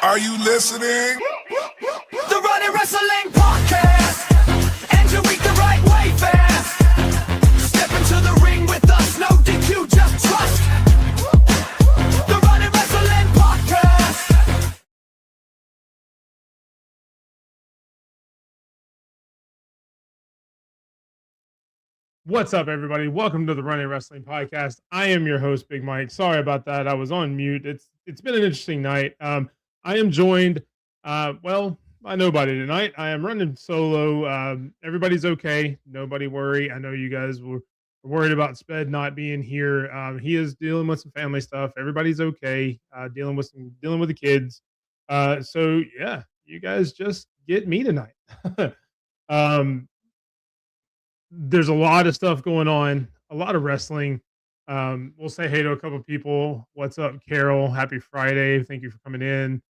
Are you listening? The Running Wrestling Podcast, and you eat the right way fast. Step into the ring with us, no DQ, just trust. The Running Wrestling Podcast. What's up, everybody? Welcome to the Running Wrestling Podcast. I am your host, Big Mike. Sorry about that. I was on mute. It's been an interesting night. I am joined, by nobody tonight. I am running solo. Everybody's okay. Nobody worry. I know you guys were worried about Sped not being here. He is dealing with some family stuff. Everybody's okay. Dealing with the kids. So yeah, you guys just get me tonight. There's a lot of stuff going on, a lot of wrestling. We'll say hey to a couple of people. What's up, Carol? Happy Friday. Thank you for coming in.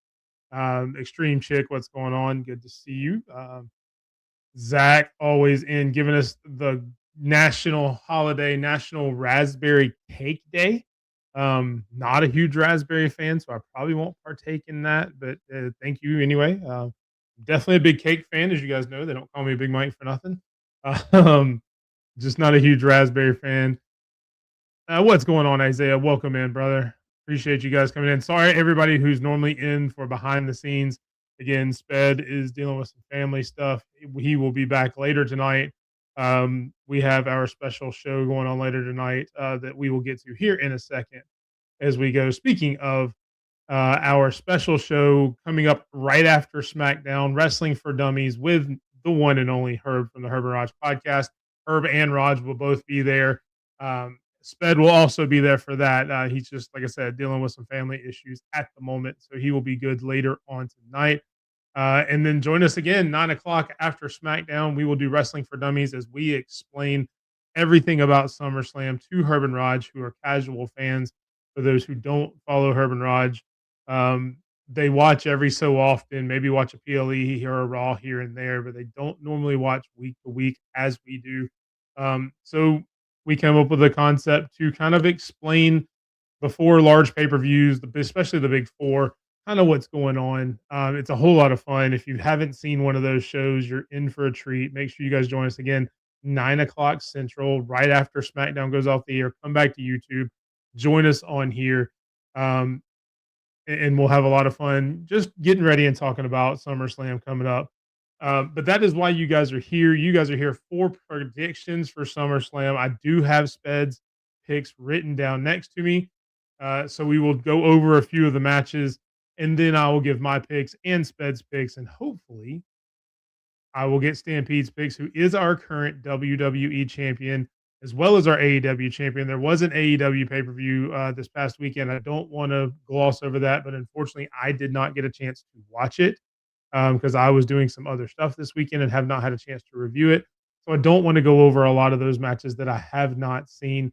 Extreme Chick, what's going on? Good to see you. Zach, always in, giving us the national holiday, National Raspberry Cake Day. Not a huge raspberry fan, so I probably won't partake in that, but thank you anyway. Definitely a big cake fan, as you guys know. They don't call me Big Mike for nothing. Just not a huge raspberry fan. What's going on, Isaiah? Welcome in, brother. Appreciate you guys coming in. Sorry, everybody who's normally in for behind the scenes. Again, Sped is dealing with some family stuff. He will be back later tonight. We have our special show going on later tonight that we will get to here in a second as we go. Speaking of our special show coming up right after SmackDown, Wrestling for Dummies with the one and only Herb from the Herb and Raj podcast. Herb and Raj will both be there. Sped will also be there for that. He's just, like I said, dealing with some family issues at the moment, so he will be good later on tonight. And then join us again, 9 o'clock after SmackDown. We will do Wrestling for Dummies as we explain everything about SummerSlam to Herb and Raj, who are casual fans. For those who don't follow Herb and Raj, they watch every so often, maybe watch a PLE or a Raw here and there, but they don't normally watch week to week as we do. So we came up with a concept to kind of explain before large pay-per-views, especially the big four, kind of what's going on. It's a whole lot of fun. If you haven't seen one of those shows, you're in for a treat. Make sure you guys join us again, 9 o'clock Central, right after SmackDown goes off the air. Come back to YouTube, join us on here, and we'll have a lot of fun just getting ready and talking about SummerSlam coming up. But that is why you guys are here. You guys are here for predictions for SummerSlam. I do have Sped's picks written down next to me. So we will go over a few of the matches, and then I will give my picks and Sped's picks, and hopefully I will get Stampede's picks, who is our current WWE champion, as well as our AEW champion. There was an AEW pay-per-view this past weekend. I don't want to gloss over that, but unfortunately I did not get a chance to watch it because I was doing some other stuff this weekend and have not had a chance to review it. So I don't want to go over a lot of those matches that I have not seen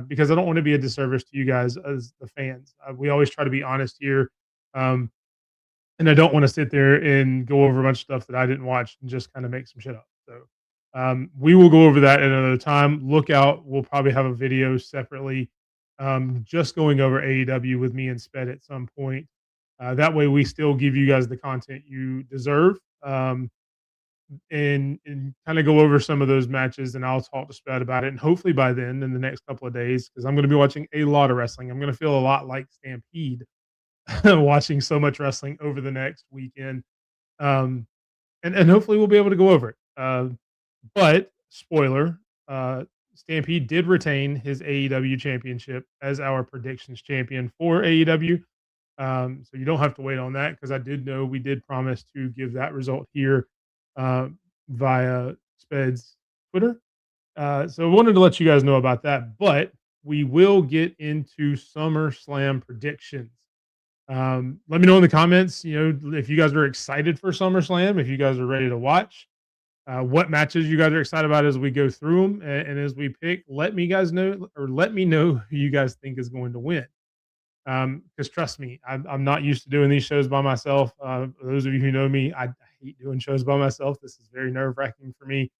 because I don't want to be a disservice to you guys as the fans. We always try to be honest here. And I don't want to sit there and go over a bunch of stuff that I didn't watch and just kind of make some shit up. So we will go over that at another time. Look out. We'll probably have a video separately just going over AEW with me and Sped at some point. That way we still give you guys the content you deserve and kind of go over some of those matches, and I'll talk to Sped about it. And hopefully by then, in the next couple of days, because I'm going to be watching a lot of wrestling, I'm going to feel a lot like Stampede watching so much wrestling over the next weekend. And hopefully we'll be able to go over it. But spoiler, Stampede did retain his AEW championship as our predictions champion for AEW. So you don't have to wait on that, because I did know we did promise to give that result here via Sped's Twitter. So I wanted to let you guys know about that, but we will get into SummerSlam predictions. Let me know in the comments, if you guys are excited for SummerSlam, if you guys are ready to watch, what matches you guys are excited about as we go through them and as we pick. Let me know who you guys think is going to win. Because trust me, I'm not used to doing these shows by myself. Those of you who know me, I hate doing shows by myself. This is very nerve-wracking for me.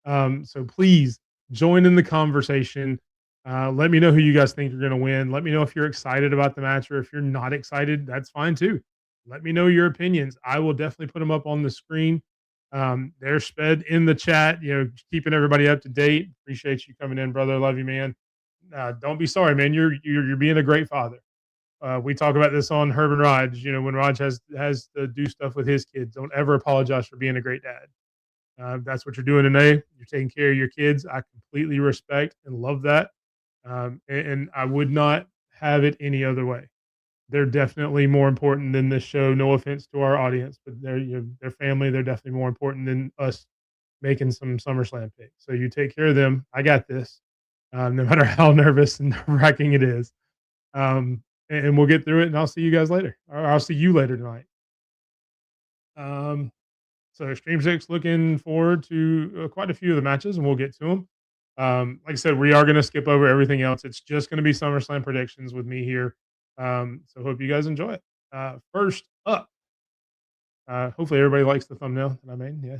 So please join in the conversation. Let me know who you guys think are going to win. Let me know if you're excited about the match, or if you're not excited, that's fine too. let me know your opinions. I will definitely put them up on the screen. They're sped in the chat, keeping everybody up to date. Appreciate you coming in, brother. Love you, man. Don't be sorry, man. You're being a great father. We talk about this on Herb and Raj. When Raj has to do stuff with his kids, don't ever apologize for being a great dad. That's what you're doing today. You're taking care of your kids. I completely respect and love that, and I would not have it any other way. They're definitely more important than this show. No offense to our audience, but they're family. They're definitely more important than us making some SummerSlam picks. So you take care of them. I got this. No matter how nervous and nerve wracking it is. And we'll get through it. And I'll see you guys later. Or I'll see you later tonight. Um, so Stream Six, looking forward to quite a few of the matches, and we'll get to them. Like I said, we are going to skip over everything else. It's just going to be SummerSlam predictions with me here. So hope you guys enjoy it. First up, hopefully everybody likes the thumbnail that I made. Yeah,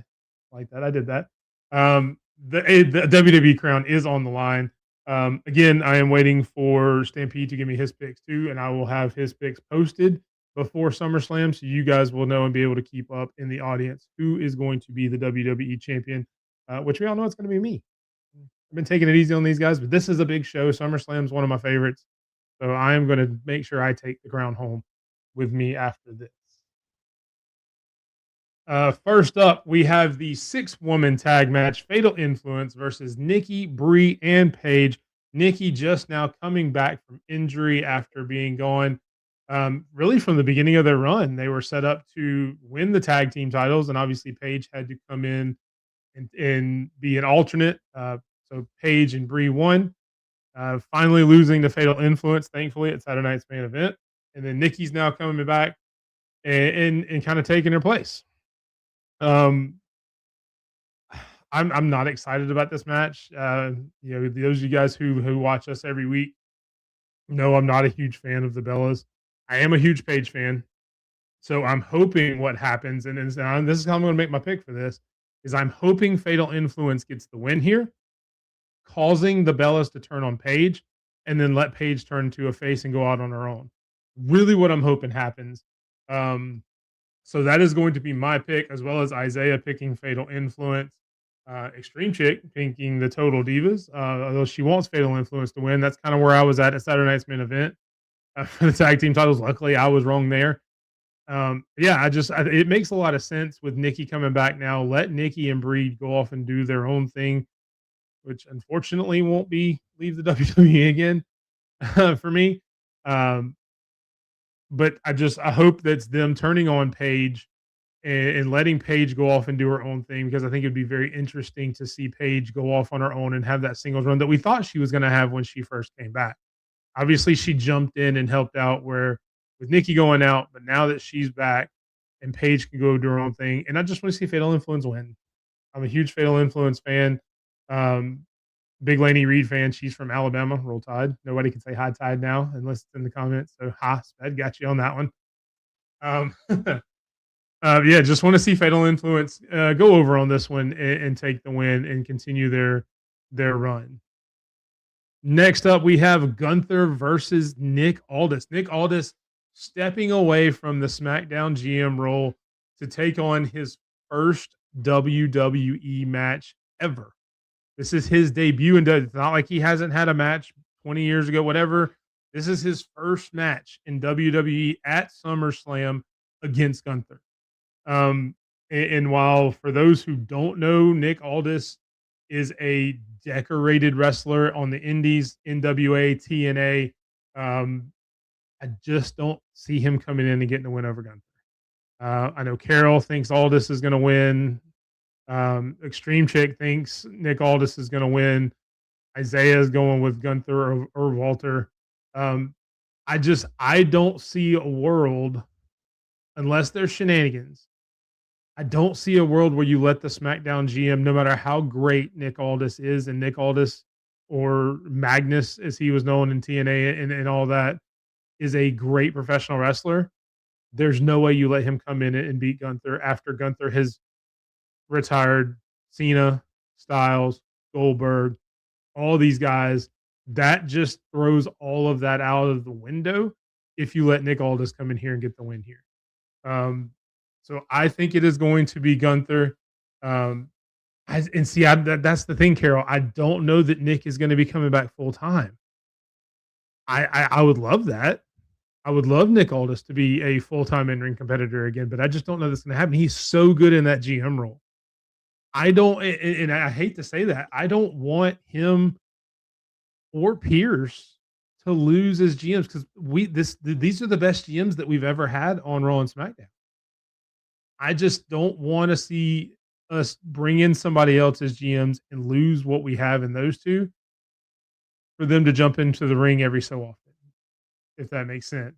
like that. I did that. The WWE crown is on the line. Again, I am waiting for Stampede to give me his picks too, and I will have his picks posted before SummerSlam, so you guys will know and be able to keep up in the audience who is going to be the WWE champion, which we all know it's going to be me. I've been taking it easy on these guys, but this is a big show. SummerSlam is one of my favorites, so I am going to make sure I take the crown home with me after this. First up, we have the 6-woman tag match, Fatal Influence versus Nikki, Brie, and Paige. Nikki just now coming back from injury after being gone. Really from the beginning of their run, they were set up to win the tag team titles, and obviously Paige had to come in and be an alternate. So Paige and Brie won, finally losing to Fatal Influence, thankfully, at Saturday Night's main event. And then Nikki's now coming back and kind of taking her place. Um, I'm not excited about this match. Those of you guys who watch us every week know I'm not a huge fan of the Bellas. I am a huge Paige fan, so I'm hoping what happens, and this is how I'm going to make my pick for this, is I'm hoping Fatal Influence gets the win here, causing the Bellas to turn on Paige, and then let Paige turn to a face and go out on her own. Really, what I'm hoping happens. So that is going to be my pick, as well as Isaiah picking Fatal Influence. Extreme Chick picking the Total Divas. Although she wants Fatal Influence to win. That's kind of where I was at Saturday Night's main event for the tag team titles. Luckily, I was wrong there. It makes a lot of sense with Nikki coming back now. Let Nikki and Brie go off and do their own thing, which unfortunately won't be leave the WWE again for me. But I hope that's them turning on Paige and letting Paige go off and do her own thing, because I think it'd be very interesting to see Paige go off on her own and have that singles run that we thought she was going to have when she first came back. Obviously, she jumped in and helped out with Nikki going out, but now that she's back and Paige can go do her own thing, and I just want to see Fatal Influence win. I'm a huge Fatal Influence fan. Big Laney Reed fan. She's from Alabama. Roll Tide. Nobody can say High Tide now unless it's in the comments. So, Sped got you on that one. Just want to see Fatal Influence go over on this one and take the win and continue their run. Next up, we have Gunther versus Nick Aldis. Nick Aldis stepping away from the SmackDown GM role to take on his first WWE match ever. This is his debut, and it's not like he hasn't had a match 20 years ago, whatever. This is his first match in WWE at SummerSlam against Gunther. And while for those who don't know, Nick Aldis is a decorated wrestler on the Indies, NWA, TNA. I just don't see him coming in and getting a win over Gunther. I know Carol thinks Aldis is going to win. Extreme Chick thinks Nick Aldis is going to win. Isaiah is going with Gunther or Walter. I don't see a world, unless there's shenanigans, I don't see a world where you let the SmackDown GM, no matter how great Nick Aldis is, and Nick Aldis, or Magnus as he was known in TNA and all that, is a great professional wrestler. There's no way you let him come in and beat Gunther after Gunther has retired Cena, Styles, Goldberg, all these guys. That just throws all of that out of the window if you let Nick Aldis come in here and get the win here. Um, so I think it is going to be Gunther. Um, that's the thing, Carol. I don't know that Nick is going to be coming back full time. I would love that. I would love Nick Aldis to be a full time in ring competitor again, but I just don't know that's going to happen. He's so good in that GM role. I don't, and I hate to say that, I don't want him or Pierce to lose as GMs because these are the best GMs that we've ever had on Raw and SmackDown. I just don't want to see us bring in somebody else as GMs and lose what we have in those two for them to jump into the ring every so often, if that makes sense.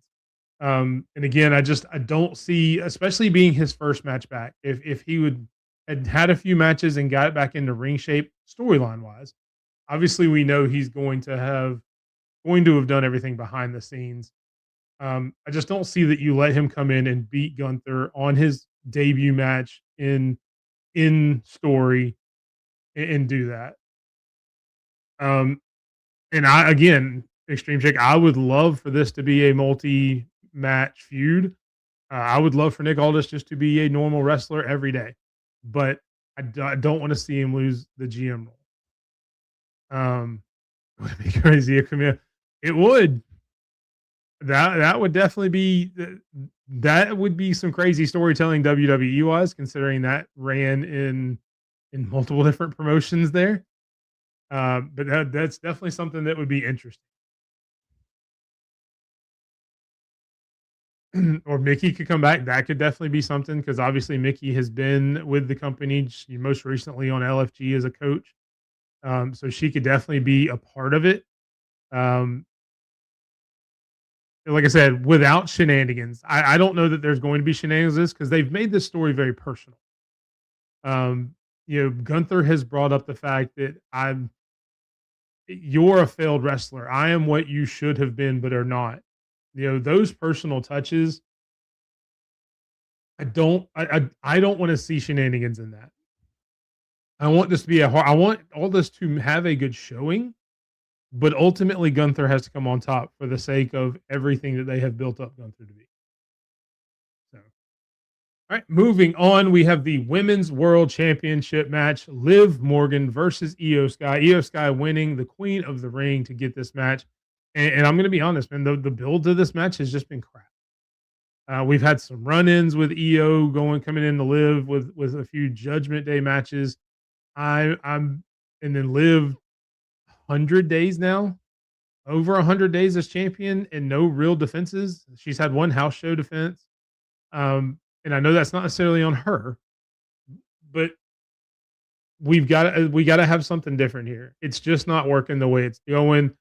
And again, I don't see, especially being his first match back, if he would had a few matches and got back into ring shape storyline wise. Obviously, we know he's going to have done everything behind the scenes. I just don't see that you let him come in and beat Gunther on his debut match in story and do that. And I again, Extreme Chick, I would love for this to be a multi-match feud. I would love for Nick Aldis just to be a normal wrestler every day, but I don't want to see him lose the GM role. Would it be crazy if it would. That would definitely be that would be some crazy storytelling WWE wise, considering that ran in multiple different promotions there. But that's definitely something that would be interesting. Or Mickey could come back. That could definitely be something because obviously Mickey has been with the company most recently on LFG as a coach. So she could definitely be a part of it. Um, like I said, without shenanigans, I don't know that there's going to be shenanigans because they've made this story very personal. Um, Gunther has brought up the fact that you're a failed wrestler. I am what you should have been, but are not. Those personal touches. I don't want to see shenanigans in that. I want this to be I want all this to have a good showing, but ultimately Gunther has to come on top for the sake of everything that they have built up Gunther to be. So, all right, moving on, we have the Women's World Championship match: Liv Morgan versus Io Sky. Io Sky winning, the Queen of the Ring, to get this match. And I'm going to be honest, man, the build to this match has just been crap. We've had some run-ins with EO coming in to Liv with a few Judgment Day matches. I'm and then Liv 100 days now, over 100 days as champion and no real defenses. She's had one house show defense. And I know that's not necessarily on her, but we got to have something different here. It's just not working the way it's going.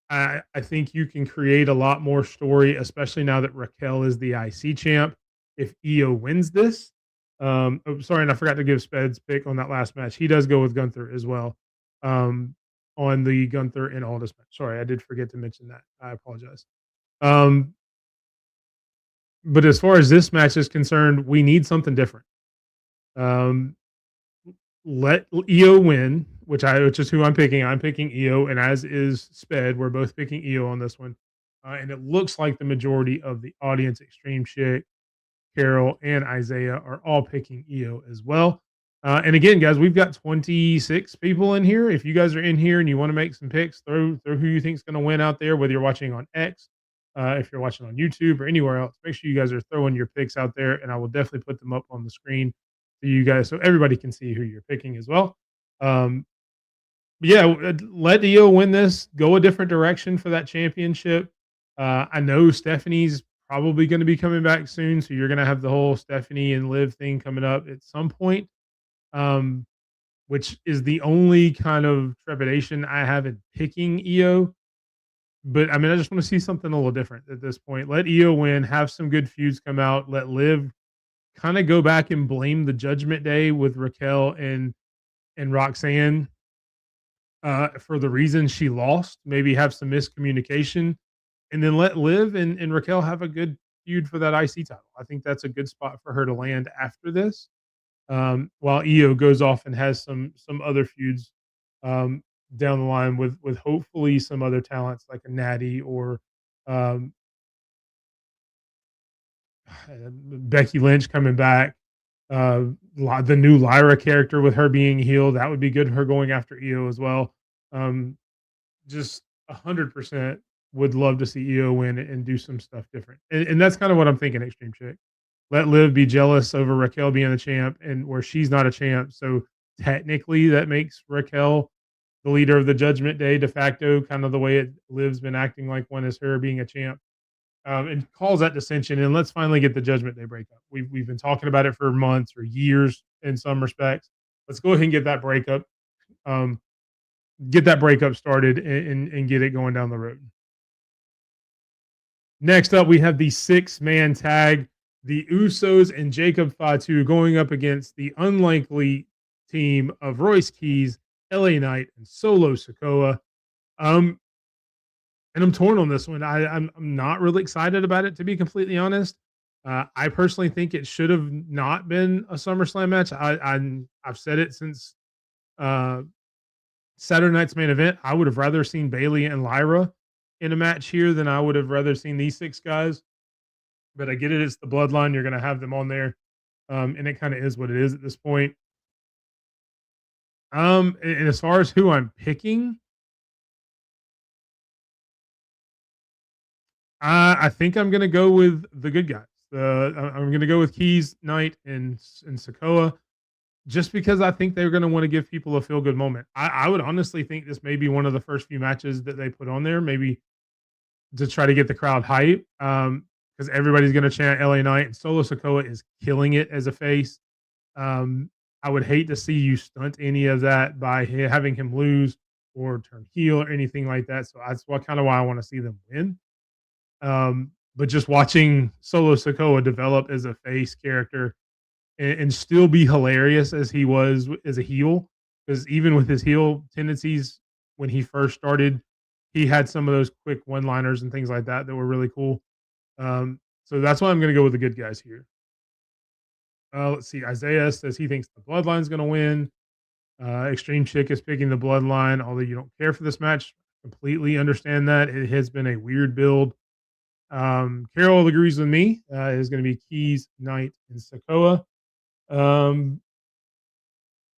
I think you can create a lot more story, especially now that Raquel is the IC champ. If Io wins this, sorry, and I forgot to give Sped's pick on that last match. He does go with Gunther as well, on the Gunther and Aldis match. Sorry, I did forget to mention that. I apologize. Um, but as far as this match is concerned, we need something different. Um, let Io win, which is who I'm picking. I'm picking Io, and as is Sped. We're both picking Io on this one. And it looks like the majority of the audience, Extreme Chick, Carol, and Isaiah, are all picking Io as well. And again, guys, we've got 26 people in here. If you guys are in here and you want to make some picks, throw who you think is going to win out there, whether you're watching on X, if you're watching on YouTube or anywhere else. Make sure you guys are throwing your picks out there, and I will definitely put them up on the screen to you guys so everybody can see who you're picking as well. Um, but yeah, let Io win this. Go a different direction for that championship. I know Stephanie's probably going to be coming back soon, so you're going to have the whole Stephanie and Liv thing coming up at some point, um, which is the only kind of trepidation I have in picking Io. But I mean, I just want to see something a little different at this point. Let Io win, have some good feuds come out. Let Liv kind of go back and blame the Judgment Day with Raquel and Roxanne for the reason she lost. Maybe have some miscommunication, and then let Liv and Raquel have a good feud for that IC title. I think that's a good spot for her to land after this. While Io goes off and has some other feuds down the line with hopefully some other talents like a Natty or um, Becky Lynch coming back, the new Lyra character with her being healed, that would be good. Her going after Io as well. Um, just 100% would love to see Io win and do some stuff different. And that's kind of what I'm thinking. Extreme Chick. Let Liv be jealous over Raquel being the champ, and where she's not a champ. So technically, that makes Raquel the leader of the Judgment Day de facto, kind of the way Liv's been acting like one is her being a champ. And calls that dissension, and let's finally get the Judgment Day breakup. We've been talking about it for months or years in some respects. Let's go ahead and get that breakup. Um, get that breakup started and get it going down the road. Next up, we have the 6-man tag, the Usos and Jacob Fatu going up against the unlikely team of Royce Keys, LA Knight, and Solo Sikoa. And I'm torn on this one. I'm not really excited about it, to be completely honest. I personally think it should have not been a SummerSlam match. I've said it since Saturday night's main event. I would have rather seen Bailey and Lyra in a match here than I would have rather seen these 6 guys. But I get it. It's the bloodline. You're going to have them on there. And it kind of is what it is at this point. And as far as who I'm picking, I think I'm gonna go with the good guys. I'm gonna go with Keys, Knight, and Sikoa, just because I think they're gonna want to give people a feel good moment. I would honestly think this may be one of the first few matches that they put on there, maybe to try to get the crowd hype. Because everybody's gonna chant LA Knight, and Solo Sikoa is killing it as a face. I would hate to see you stunt any of that by having him lose or turn heel or anything like that. So that's why I want to see them win. But just watching Solo Sikoa develop as a face character and still be hilarious as he was as a heel, because even with his heel tendencies when he first started, he had some of those quick one-liners and things like that that were really cool. So that's why I'm going to go with the good guys here. Let's see. Isaiah says he thinks the Bloodline's going to win. Extreme Chick is picking the Bloodline, although you don't care for this match. Completely understand that. It has been a weird build. Carol agrees with me. Is going to be Keys, Knight, and Sikoa.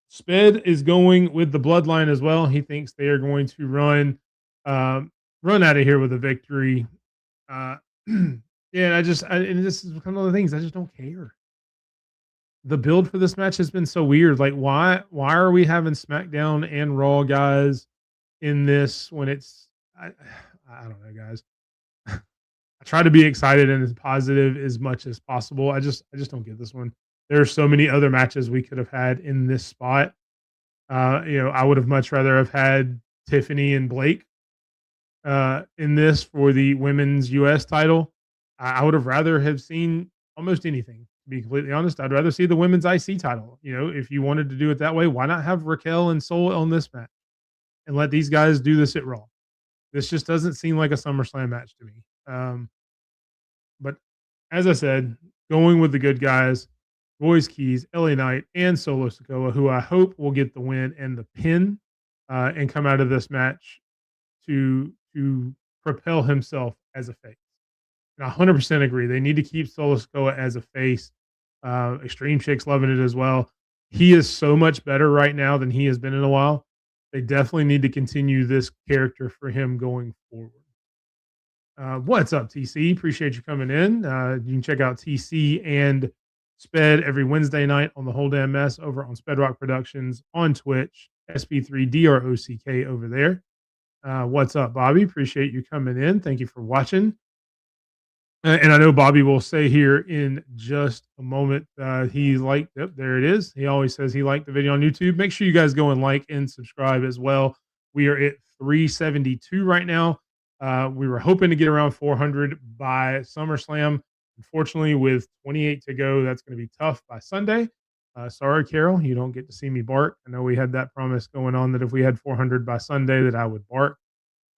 Sped is going with the Bloodline as well. He thinks they are going to run out of here with a victory. Yeah, and this is one of the things I just don't care. The build for this match has been so weird. Like, why are we having SmackDown and Raw guys in this when it's I don't know, guys. I try to be excited and as positive as much as possible. I just don't get this one. There are so many other matches we could have had in this spot. I would have much rather have had Tiffany and Blake in this for the women's US title. I would have rather have seen almost anything, to be completely honest. I'd rather see the women's IC title. If you wanted to do it that way, why not have Raquel and Sol on this match and let these guys do this at Raw? This just doesn't seem like a SummerSlam match to me. But as I said, going with the good guys, Royce Keys, LA Knight, and Solo Sikoa, who I hope will get the win and the pin and come out of this match to propel himself as a face. And I 100% agree. They need to keep Solo Sikoa as a face. Extreme Chick's loving it as well. He is so much better right now than he has been in a while. They definitely need to continue this character for him going forward. What's up, TC? Appreciate you coming in. You can check out TC and Sped every Wednesday night on the Whole Damn Mess over on Spedrock Productions on Twitch. SP3DROCK over there. What's up, Bobby? Appreciate you coming in. Thank you for watching. And I know Bobby will say here in just a moment, he liked, yep, there it is. He always says he liked the video on YouTube. Make sure you guys go and like and subscribe as well. We are at 372 right now. We were hoping to get around 400 by SummerSlam. Unfortunately, with 28 to go, that's going to be tough by Sunday. Sorry, Carol, you don't get to see me bark. I know we had that promise going on that if we had 400 by Sunday that I would bark.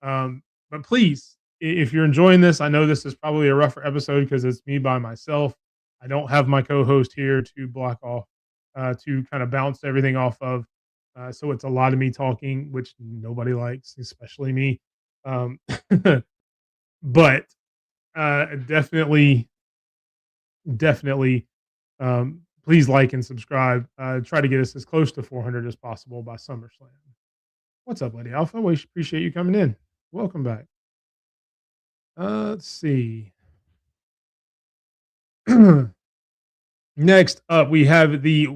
But please, if you're enjoying this, I know this is probably a rougher episode because it's me by myself. I don't have my co-host here to block off, to kind of bounce everything off of. So it's a lot of me talking, which nobody likes, especially me. But definitely definitely please like and subscribe. Try to get us as close to 400 as possible by SummerSlam. What's up, Lady Alpha? We appreciate you coming in. Welcome back. Let's see. Next up, we have the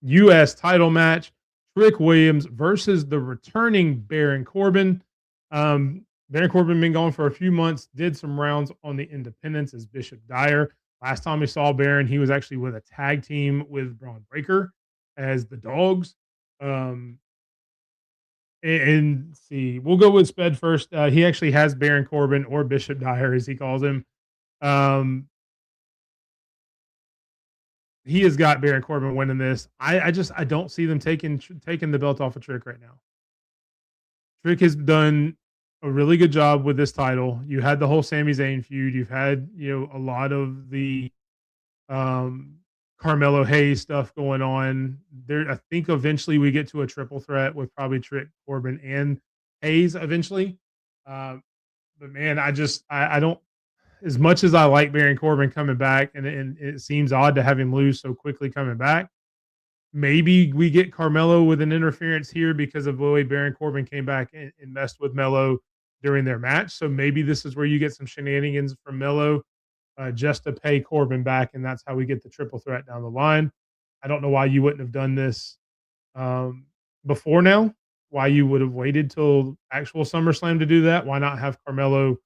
U.S. title match: Trick Williams versus the returning Baron Corbin. Baron Corbin been gone for a few months. Did some rounds on the independents as Bishop Dyer. Last time we saw Baron, he was actually with a tag team with Braun Breaker as the Dogs. Um, and see, we'll go with Sped first. He actually has Baron Corbin, or Bishop Dyer as he calls him. Um, he has got Baron Corbin winning this. I don't see them taking the belt off of Trick right now. Trick has done a really good job with this title. You had the whole Sami Zayn feud. You've had, a lot of the um, Carmelo Hayes stuff going on. There, I think eventually we get to a triple threat with probably Trick, Corbin, and Hayes eventually. Uh, but man, I don't. As much as I like Baron Corbin coming back, and it seems odd to have him lose so quickly coming back. Maybe we get Carmelo with an interference here because of the way Baron Corbin came back and messed with Melo during their match. So maybe this is where you get some shenanigans from Melo just to pay Corbin back, and that's how we get the triple threat down the line. I don't know why you wouldn't have done this um, before now. Why you would have waited till actual SummerSlam to do that? Why not have Carmelo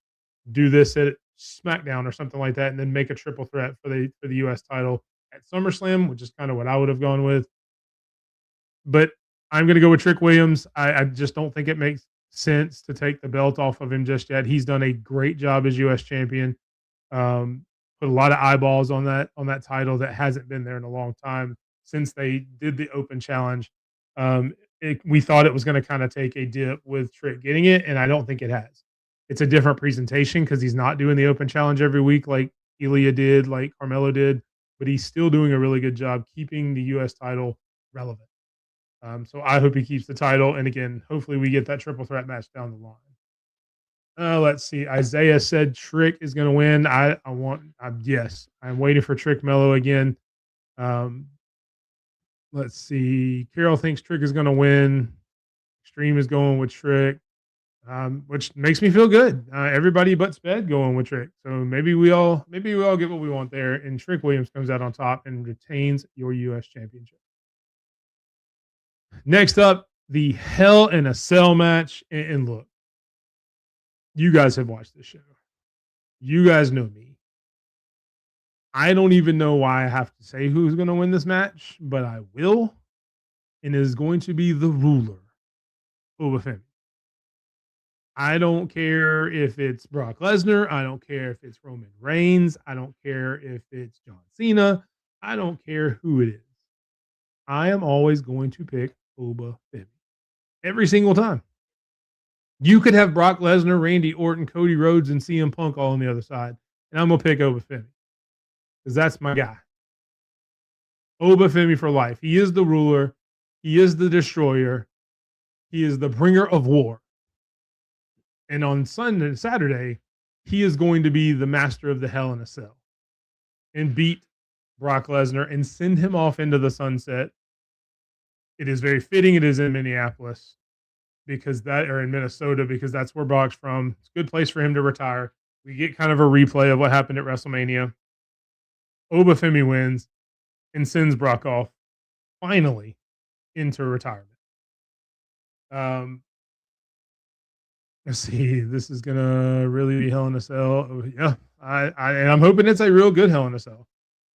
do this at SmackDown or something like that, and then make a triple threat for the US title at SummerSlam, which is kind of what I would have gone with. But I'm going to go with Trick Williams. I just don't think it makes sense to take the belt off of him just yet. He's done a great job as US champion. Put a lot of eyeballs on that title that hasn't been there in a long time since they did the Open Challenge. We thought it was going to kind of take a dip with Trick getting it, and I don't think it has. It's a different presentation because he's not doing the Open Challenge every week like Ilya did, like Carmelo did, but he's still doing a really good job keeping the US title relevant. So I hope he keeps the title, and again, hopefully we get that triple threat match down the line. Let's see. Isaiah said Trick is going to win. Yes, I'm waiting for Trick Mello again. Um, let's see. Carol thinks Trick is going to win. Extreme is going with Trick, which makes me feel good. Everybody but Sped going with Trick. So maybe we all get what we want there, and Trick Williams comes out on top and retains your U.S. championship. Next up, the Hell in a Cell match. And look, you guys have watched this show. You guys know me. I don't even know why I have to say who's going to win this match, but I will. And it is going to be the ruler, Obafemi. I don't care if it's Brock Lesnar. I don't care if it's Roman Reigns. I don't care if it's John Cena. I don't care who it is. I am always going to pick Obafemi. Every single time. You could have Brock Lesnar, Randy Orton, Cody Rhodes, and CM Punk all on the other side, and I'm going to pick Obafemi because that's my guy. Obafemi for life. He is the ruler. He is the destroyer. He is the bringer of war. And on Saturday, he is going to be the master of the Hell in a Cell and beat Brock Lesnar and send him off into the sunset. It is very fitting. It is in Minneapolis or in Minnesota because that's where Brock's from. It's a good place for him to retire. We get kind of a replay of what happened at WrestleMania. Obafemi wins and sends Brock off finally into retirement. Let's see. This is gonna really be Hell in a Cell. Yeah, and I'm hoping it's a real good Hell in a Cell.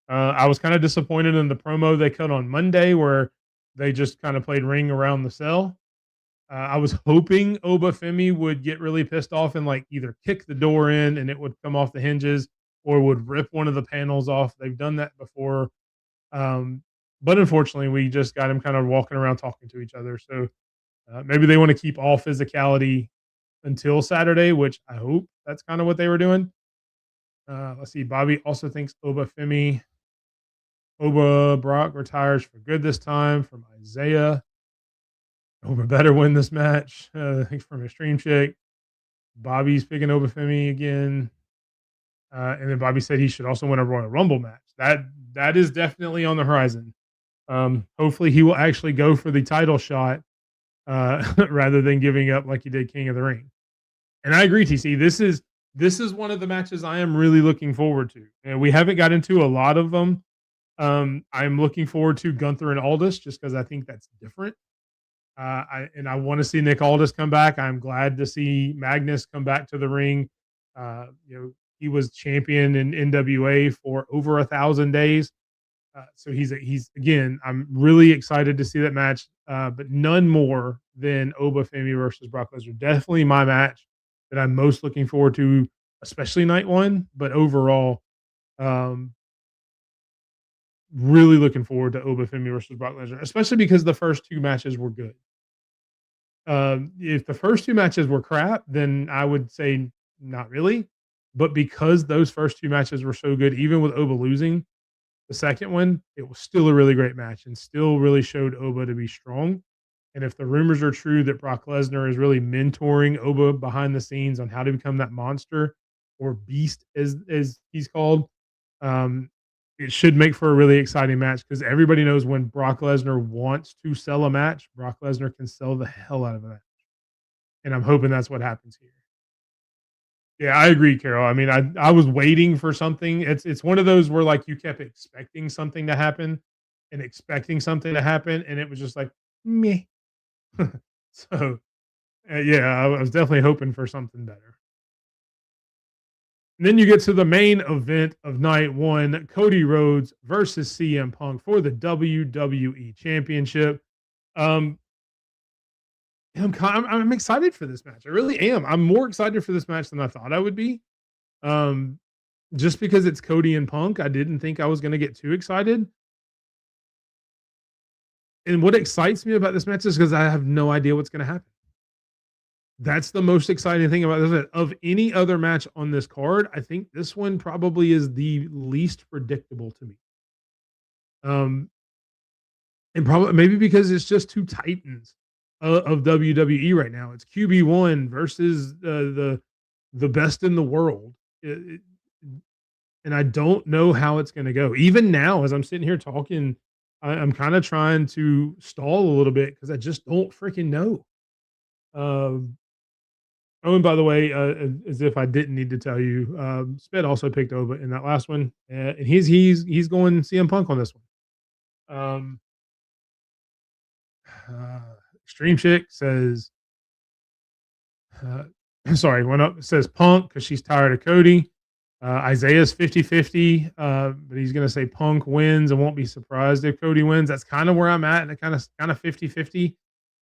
I was kind of disappointed in the promo they cut on Monday where they just kind of played ring around the cell. I was hoping Obafemi would get really pissed off and like either kick the door in and it would come off the hinges or would rip one of the panels off. They've done that before. But unfortunately, we just got him kind of walking around talking to each other. So maybe they want to keep all physicality until Saturday, which I hope that's kind of what they were doing. Let's see. Bobby also thinks Obafemi. Brock retires for good this time from Isaiah. Oba better win this match. Thanks from Extreme Chick. Bobby's picking Obafemi again. And then Bobby said he should also win a Royal Rumble match. That is definitely on the horizon. Hopefully, he will actually go for the title shot rather than giving up like he did King of the Ring. And I agree, TC. This is one of the matches I am really looking forward to. And we haven't got into a lot of them. I'm looking forward to Gunther and Aldis just because I think that's different. I want to see Nick Aldis come back. I'm glad to see Magnus come back to the ring. He was champion in NWA for over 1,000 days. So he's again. I'm really excited to see that match, but none more than Oba Femi versus Brock Lesnar. Definitely my match that I'm most looking forward to, especially night one. But overall, um, really looking forward to Oba Femi versus Brock Lesnar, especially because the first two matches were good. If the first two matches were crap, then I would say not really. But because those first two matches were so good, even with Oba losing the second one, it was still a really great match and still really showed Oba to be strong. And if the rumors are true that Brock Lesnar is really mentoring Oba behind the scenes on how to become that monster or beast, as he's called, um, it should make for a really exciting match because everybody knows when Brock Lesnar wants to sell a match, Brock Lesnar can sell the hell out of it. And I'm hoping that's what happens here. Yeah, I agree, Carol. I mean, I was waiting for something. It's one of those where like you kept expecting something to happen and expecting something to happen, and it was just like me. So yeah, I was definitely hoping for something better. And then you get to the main event of night one: Cody Rhodes versus CM Punk for the WWE Championship. Um, I'm excited for this match. I really am. I'm more excited for this match than I thought I would be. Um, just because it's Cody and Punk, I didn't think I was going to get too excited. And what excites me about this match is because I have no idea what's going to happen. That's the most exciting thing about this. Of any other match on this card, I think this one probably is the least predictable to me. And probably maybe because it's just two titans of WWE right now. It's QB1 versus the best in the world. And I don't know how it's going to go. Even now, as I'm sitting here talking, I'm kind of trying to stall a little bit because I just don't freaking know. Um, oh, and by the way, as if I didn't need to tell you, Sped also picked Oba in that last one, and he's going CM Punk on this one. Uh, Extreme Chick says, uh, sorry, went up. It says Punk because she's tired of Cody. Isaiah's 50-50, but he's going to say Punk wins and won't be surprised if Cody wins. That's kind of where I'm at, and kind of 50-50.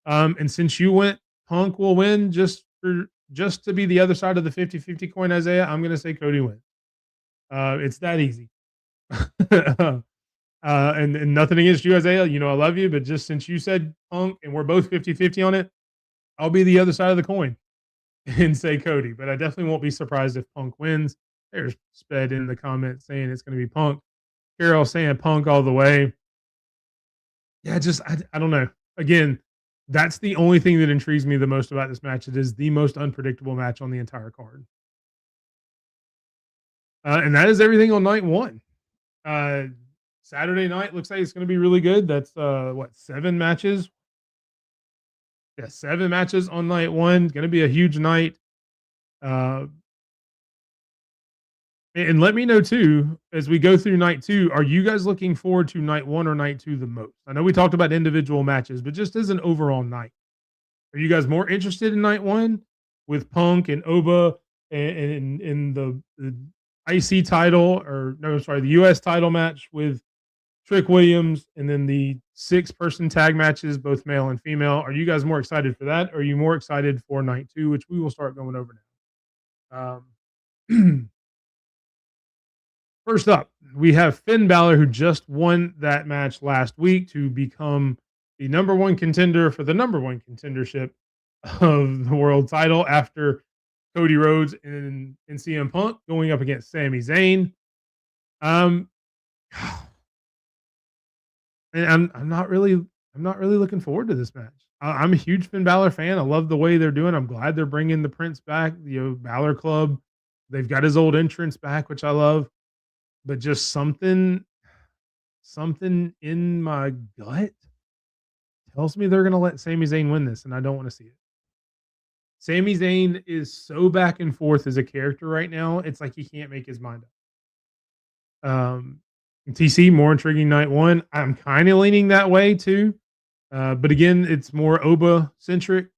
And since you went Punk will win just to be the other side of the 50-50 coin, Isaiah, I'm going to say Cody wins. It's that easy. And nothing against you, Isaiah. You know I love you, but just since you said Punk and we're both 50-50 on it, I'll be the other side of the coin and say Cody. But I definitely won't be surprised if Punk wins. There's Sped in the comments saying it's going to be Punk. Carol saying Punk all the way. Yeah, I don't know. Again, that's the only thing that intrigues me the most about this match. It is the most unpredictable match on the entire card. And that is everything on night one. Saturday night looks like it's going to be really good. That's 7 matches? Yeah, 7 matches on night one. Going to be a huge night. And let me know too, as we go through night 2, are you guys looking forward to night 1 or night 2 the most? I know we talked about individual matches, but just as an overall night, are you guys more interested in night 1 with Punk and Oba and in the IC title, or no, sorry, the US title match with Trick Williams, and then the 6-person tag matches, both male and female? Are you guys more excited for that? Or are you more excited for night 2, which we will start going over now? First up, we have Finn Balor, who just won that match last week to become the number 1 contender for the number 1 contendership of the world title after Cody Rhodes and CM Punk going up against Sami Zayn. And I'm not really looking forward to this match. I'm a huge Finn Balor fan. I love the way they're doing. I'm glad they're bringing the Prince back. Balor Club, They've got his old entrance back, which I love, but just something in my gut tells me they're gonna let Sami Zayn win this, and I don't want to see it. Sami Zayn is so back and forth as a character right now. It's like he can't make his mind up. TC more intriguing night one. I'm kind of leaning that way too, but again, it's more Oba centric.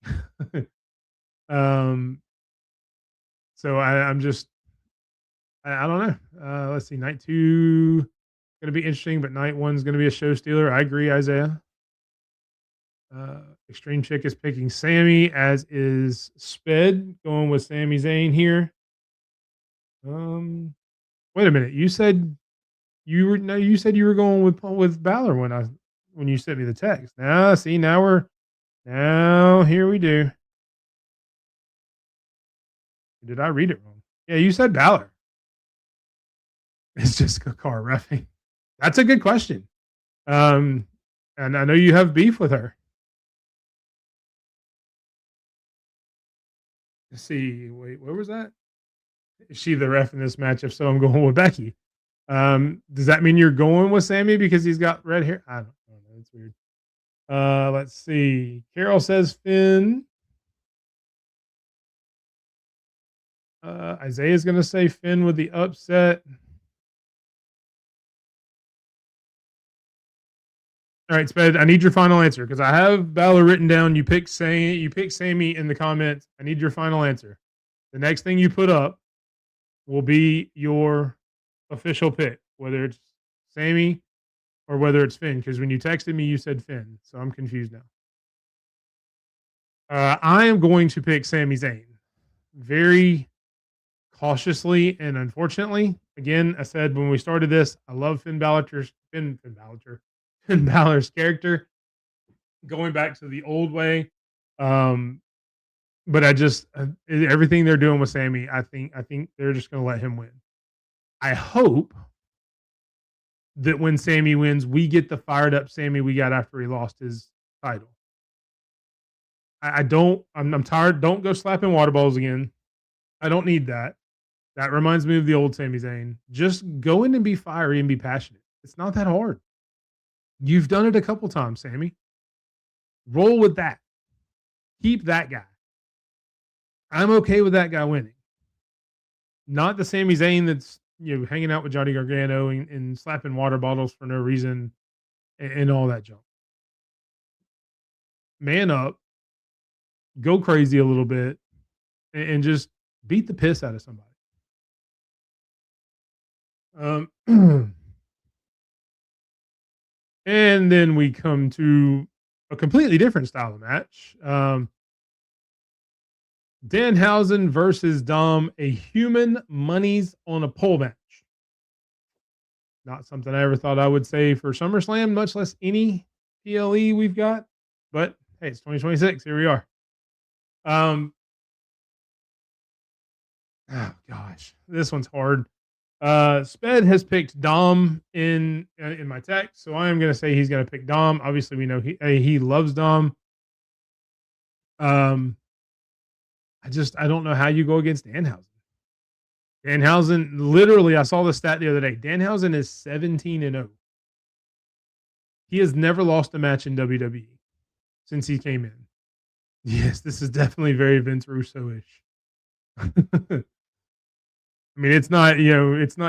um, so I'm just I don't know. Let's see. Night two going to be interesting, but night one's going to be a show stealer. I agree, Isaiah. Extreme Chick is picking Sammy, as is Sped going with Sami Zayn here. Wait a minute. You said you said you were going with Balor when you sent me the text. Now see now here we do. Did I read it wrong? Yeah, you said Balor. It's just a car reffing. That's a good question. And I know you have beef with her. Let's see. Wait, where was that? Is she the ref in this match? If so, I'm going with Becky. Does that mean you're going with Sammy because he's got red hair? I don't know. That's weird. Let's see. Carol says Finn. Isaiah's going to say Finn with the upset. All right, Sped, I need your final answer because I have Balor written down. You pick Sammy in the comments. I need your final answer. The next thing you put up will be your official pick, whether it's Sammy or whether it's Finn. Because when you texted me, you said Finn, so I'm confused now. I am going to pick Sami Zayn very cautiously and unfortunately. Again, I said when we started this, I love Finn Balor's character, going back to the old way. But I just everything they're doing with Sammy, I think they're just going to let him win. I hope that when Sammy wins, we get the fired up Sammy we got after he lost his title. I'm tired. Don't go slapping water balls again. I don't need that. That reminds me of the old Sami Zayn. Just go in and be fiery and be passionate. It's not that hard. You've done it a couple times, Sammy. Roll with that. Keep that guy. I'm okay with that guy winning. Not the Sami Zayn that's hanging out with Johnny Gargano and slapping water bottles for no reason and all that junk. Man up, go crazy a little bit, and just beat the piss out of somebody. And then we come to a completely different style of match. Danhausen versus Dom, a human monies on a pole match. Not something I ever thought I would say for SummerSlam, much less any PLE we've got. But hey, it's 2026. Here we are. Oh gosh, this one's hard. Sped has picked Dom in my text, so I am going to say he's going to pick Dom. Obviously, we know he loves Dom. I don't know how you go against Danhausen. Danhausen, literally, I saw the stat the other day. Danhausen is 17-0. He has never lost a match in WWE since he came in. Yes, this is definitely very Vince Russo-ish. I mean, it's not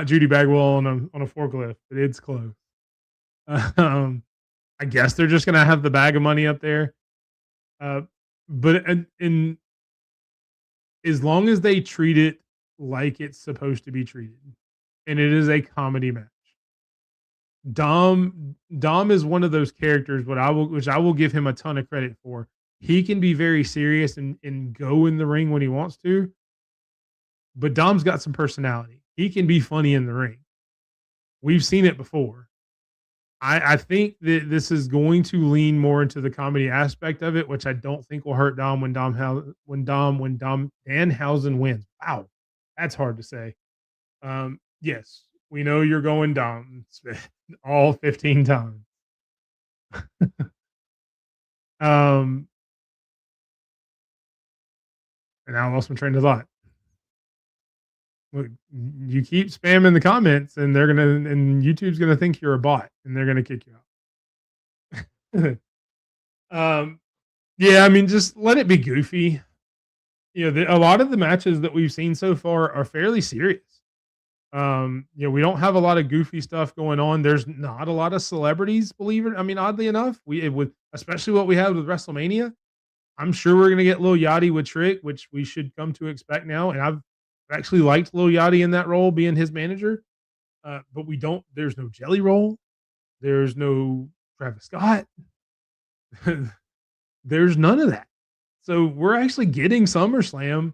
Judy Bagwell on a forklift, but it's close. I guess they're just gonna have the bag of money up there. But in as long as they treat it like it's supposed to be treated, and it is a comedy match. Dom is one of those characters, which I will give him a ton of credit for. He can be very serious and go in the ring when he wants to, but Dom's got some personality. He can be funny in the ring. We've seen it before. I think that this is going to lean more into the comedy aspect of it, which I don't think will hurt Dom when Danhausen wins. Wow, that's hard to say. Yes, we know you're going Dom all 15 times. And I lost my train of thought. Look, you keep spamming the comments, and YouTube's gonna think you're a bot, and they're gonna kick you out. Yeah, I mean, just let it be goofy. A lot of the matches that we've seen so far are fairly serious. We don't have a lot of goofy stuff going on. There's not a lot of celebrities, believe it. I mean, oddly enough, with especially what we have with WrestleMania. I'm sure we're gonna get Lil Yachty with Trick, which we should come to expect now. And I've actually liked Lil Yachty in that role, being his manager. But we don't. There's no Jelly Roll. There's no Travis Scott. There's none of that. So we're actually getting SummerSlam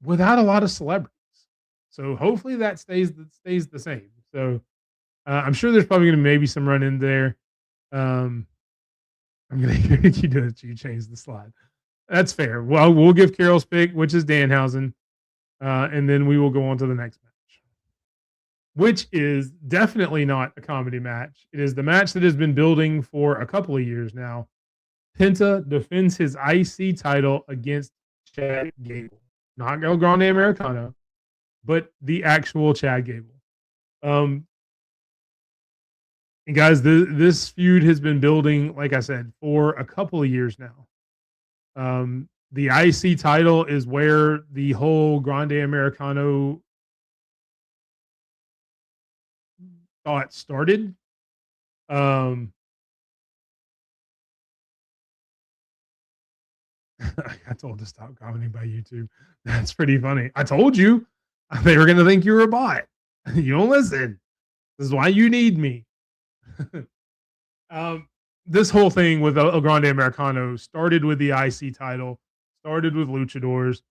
without a lot of celebrities. So hopefully that stays the same. So I'm sure there's probably going to maybe some run in there. I'm going to you do it. You change the slide. That's fair. Well, we'll give Carol's pick, which is Danhausen, and then we will go on to the next match, which is definitely not a comedy match. It is the match that has been building for a couple of years now. Penta defends his IC title against Chad Gable, not El Grande Americano, but the actual Chad Gable. And guys, this feud has been building, like I said, for a couple of years now. The IC title is where the whole Grande Americano thought started. I got told to stop commenting by YouTube. That's pretty funny. I told you they were going to think you were a bot. You don't listen. This is why you need me. This whole thing with El Grande Americano started with the IC title, started with luchadors.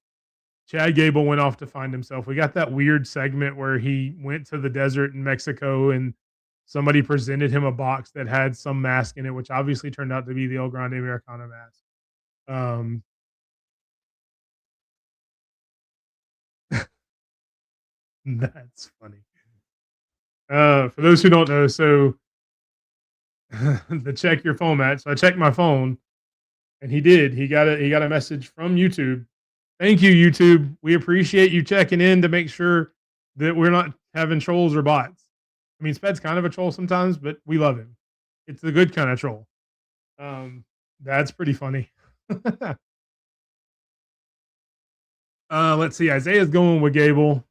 Chad Gable went off to find himself. We got that weird segment where he went to the desert in Mexico and somebody presented him a box that had some mask in it, which obviously turned out to be the El Grande Americano mask. That's funny. For those who don't know, so the check your phone match. So I checked my phone, and he did. He got a message from YouTube. Thank you, YouTube. We appreciate you checking in to make sure that we're not having trolls or bots. I mean, Sped's kind of a troll sometimes, but we love him. It's the good kind of troll. That's pretty funny. Let's see. Isaiah's going with Gable.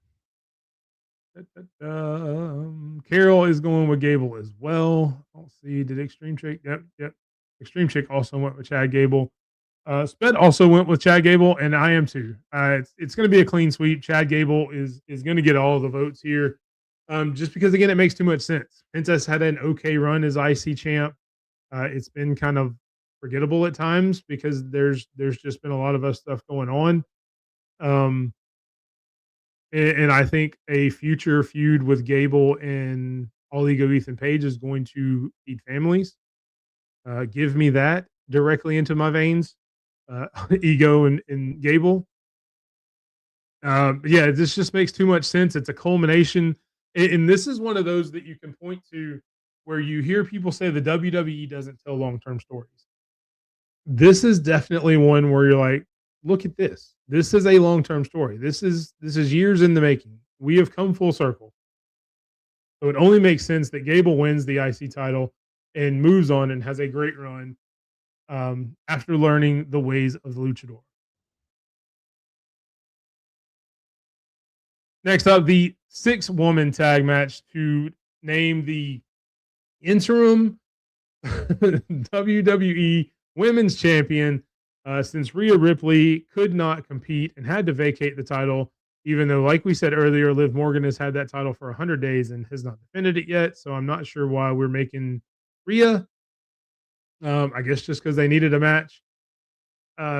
Carol is going with Gable as well. Let's see. Did Extreme Chick? Yep. Extreme Chick also went with Chad Gable. Sped also went with Chad Gable, and I am too. It's going to be a clean sweep. Chad Gable is going to get all the votes here, just because again it makes too much sense. Princess had an okay run as IC champ. It's been kind of forgettable at times because there's just been a lot of stuff going on. And I think a future feud with Gable and All Ego Ethan Page is going to feed families. Give me that directly into my veins. Ego and Gable. Yeah, this just makes too much sense. It's a culmination. And this is one of those that you can point to where you hear people say the WWE doesn't tell long-term stories. This is definitely one where you're like, look at this. This is a long-term story. This is years in the making. We have come full circle. So it only makes sense that Gable wins the IC title and moves on and has a great run after learning the ways of the luchador. Next up, the 6-woman tag match to name the interim WWE Women's Champion, since Rhea Ripley could not compete and had to vacate the title, even though, like we said earlier, Liv Morgan has had that title for 100 days and has not defended it yet. So I'm not sure why we're making Rhea. I guess just because they needed a match.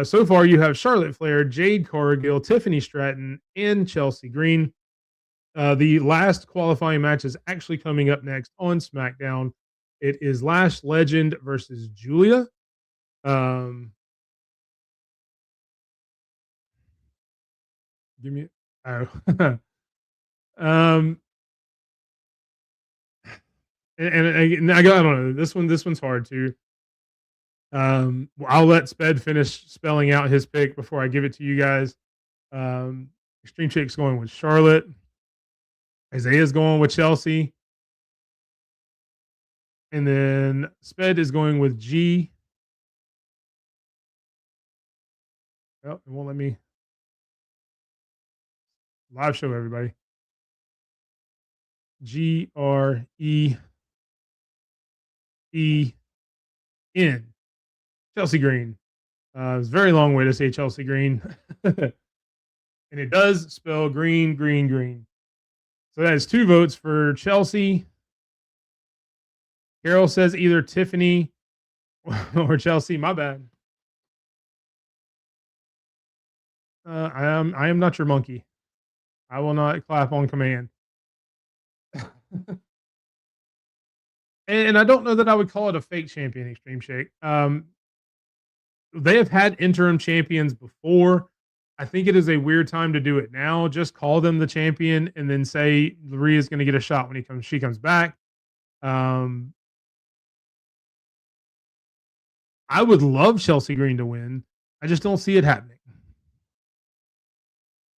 So far, you have Charlotte Flair, Jade Cargill, Tiffany Stratton, and Chelsea Green. The last qualifying match is actually coming up next on SmackDown. It is Lash Legend versus Julia. Give me and I don't know. This one's hard too. I'll let Sped finish spelling out his pick before I give it to you guys. Extreme Chick's going with Charlotte. Isaiah's going with Chelsea. And then Sped is going with G. Oh, it won't let me. Live show, everybody. Green. Chelsea Green. It's a very long way to say Chelsea Green. And it does spell green, green, green. So that is 2 votes for Chelsea. Carol says either Tiffany or Chelsea. My bad. I am not your monkey. I will not clap on command. And I don't know that I would call it a fake champion, Extreme Shake. They have had interim champions before. I think it is a weird time to do it now. Just call them the champion and then say Maria is going to get a shot when she comes back. I would love Chelsea Green to win. I just don't see it happening.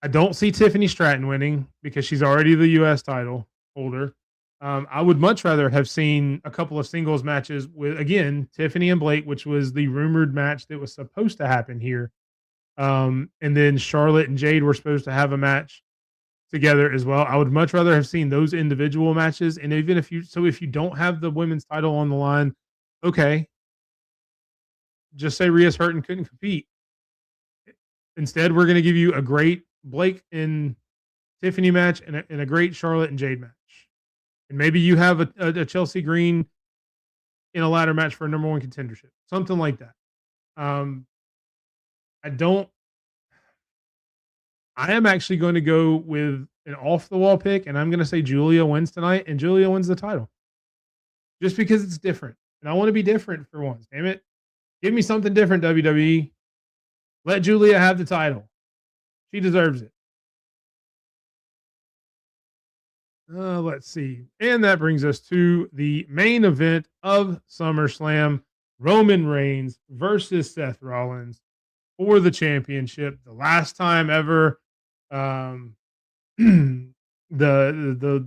I don't see Tiffany Stratton winning because she's already the U.S. title holder. I would much rather have seen a couple of singles matches with, again, Tiffany and Blake, which was the rumored match that was supposed to happen here. And then Charlotte and Jade were supposed to have a match together as well. I would much rather have seen those individual matches. And even if you don't have the women's title on the line, okay, just say Rhea's hurt and couldn't compete. Instead, we're going to give you a great Blake and Tiffany match and a great Charlotte and Jade match. And maybe you have a Chelsea Green in a ladder match for a number 1 contendership, something like that. I am actually going to go with an off the wall pick, and I'm going to say Julia wins tonight, and Julia wins the title, just because it's different, and I want to be different for once. Damn it, give me something different, WWE. Let Julia have the title; she deserves it. Let's see. And that brings us to the main event of SummerSlam. Roman Reigns versus Seth Rollins for the championship. The last time ever. The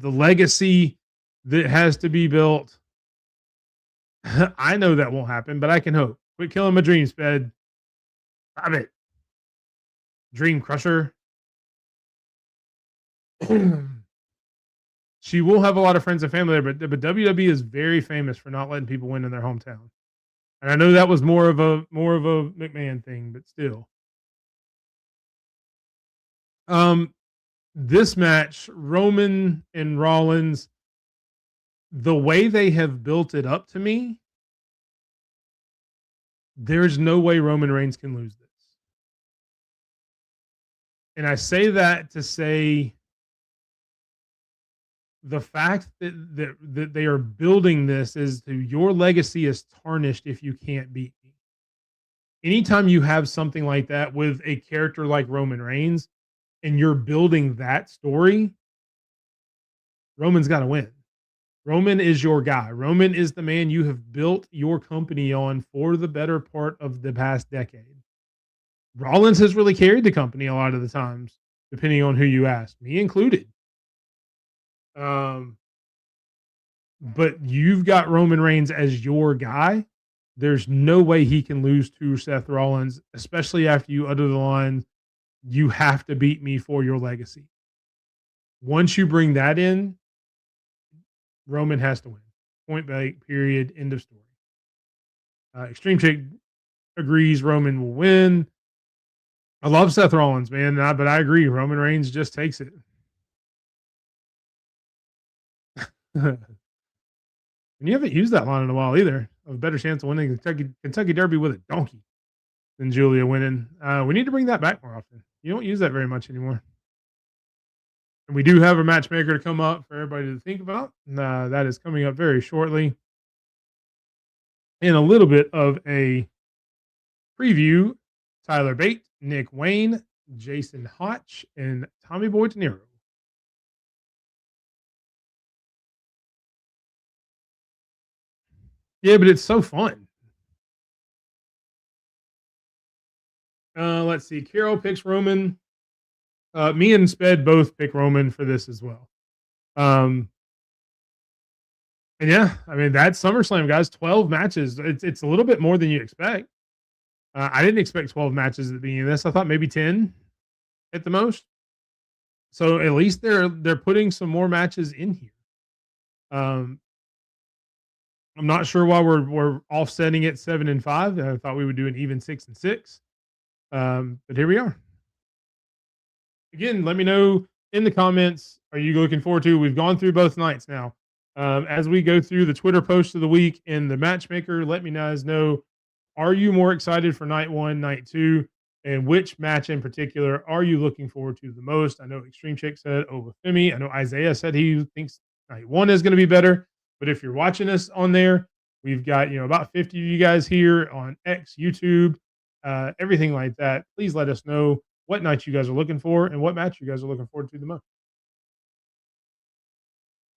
legacy that has to be built. I know that won't happen, but I can hope. Quit killing my dreams, Sped. Stop it. Dream Crusher. She will have a lot of friends and family there, but WWE is very famous for not letting people win in their hometown. And I know that was more of a McMahon thing, but still. This match, Roman and Rollins, the way they have built it up to me, there's no way Roman Reigns can lose this. And I say that to say the fact that they are building this is to your legacy is tarnished if you can't beat me. Anytime you have something like that with a character like Roman Reigns and you're building that story, Roman's got to win. Roman is your guy. Roman is the man you have built your company on for the better part of the past decade. Rollins has really carried the company a lot of the times, depending on who you ask, me included. But you've got Roman Reigns as your guy. There's no way he can lose to Seth Rollins, especially after you utter the line, you have to beat me for your legacy. Once you bring that in, Roman has to win. Point blank, period, end of story. Extreme Chick agrees Roman will win. I love Seth Rollins, man, but I agree. Roman Reigns just takes it. And you haven't used that line in a while either. Of a better chance of winning Kentucky Derby with a donkey than Julia winning. We need to bring that back more often. You don't use that very much anymore. And we do have a matchmaker to come up for everybody to think about. That is coming up very shortly. And a little bit of a preview. Tyler Bate, Nick Wayne, Jason Hotch, and Tommy Boy De Niro. Yeah, but it's so fun. Let's see. Carol picks Roman. Me and Sped both pick Roman for this as well. And yeah, I mean that's SummerSlam, guys. 12 matches. It's a little bit more than you expect. I didn't expect 12 matches at the beginning of this. I thought maybe 10 at the most. So at least they're putting some more matches in here. Um, I'm not sure why we're offsetting it 7-5. I thought we would do an even 6-6. But here we are. Again, let me know in the comments. Are you looking forward to? We've gone through both nights now. As we go through the Twitter post of the week and the matchmaker, let me guys know. Are you more excited for night one, night two, and which match in particular are you looking forward to the most? I know Extreme Chick said Femi. I know Isaiah said he thinks night one is going to be better. But if you're watching us on there, we've got about 50 of you guys here on X, YouTube, everything like that. Please let us know what night you guys are looking for and what match you guys are looking forward to the most.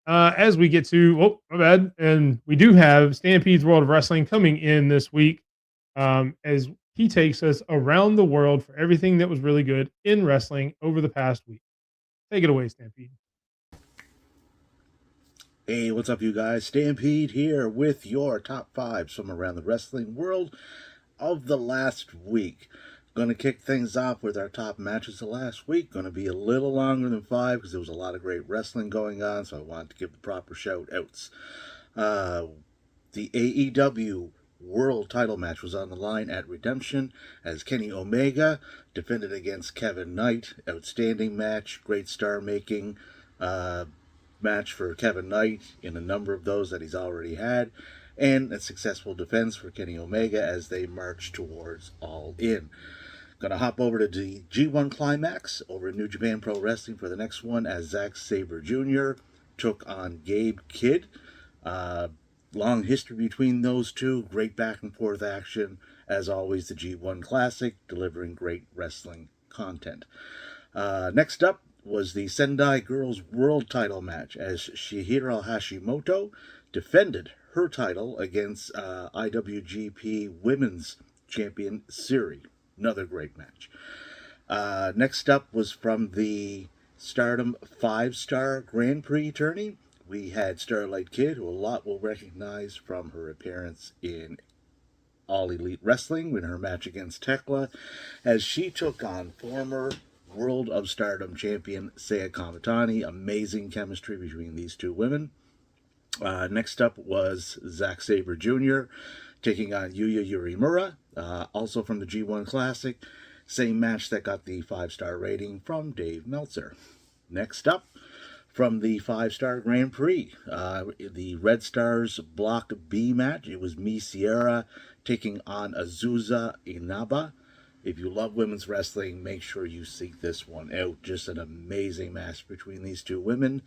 As we get to, my bad. And we do have Stampede's World of Wrestling coming in this week as he takes us around the world for everything that was really good in wrestling over the past week. Take it away, Stampede. Hey, what's up, you guys? Stampede here with your top fives from around the wrestling world of the last week. Going to kick things off with our top matches of last week. Going to be a little longer than 5 because there was a lot of great wrestling going on, so I wanted to give the proper shout outs. The AEW World title match was on the line at Redemption as Kenny Omega defended against Kevin Knight. Outstanding match, great star making match for Kevin Knight in a number of those that he's already had, and a successful defense for Kenny Omega as they march towards All In. Gonna hop over to the G1 Climax over in New Japan Pro Wrestling for the next one as Zack Sabre Jr. took on Gabe Kidd. Long history between those two, great back and forth action. As always, the G1 Classic, delivering great wrestling content. Next up was the Sendai Girls World title match as Chihiro Hashimoto defended her title against IWGP Women's Champion Siri. Another great match. Next up was from the Stardom 5-Star Grand Prix tourney. We had Starlight Kid, who a lot will recognize from her appearance in All Elite Wrestling in her match against Tekla, as she took on former World of Stardom champion Saya Kamatani. Amazing chemistry between these two women. Next up was Zack Sabre Jr. taking on Yuya Uemura, also from the G1 Classic. Same match that got the 5-star rating from Dave Meltzer. Next up, from the 5-Star Grand Prix, the Red Stars Block B match. It was Mi Sierra taking on Azusa Inaba. If you love women's wrestling, make sure you seek this one out. Just an amazing match between these two women.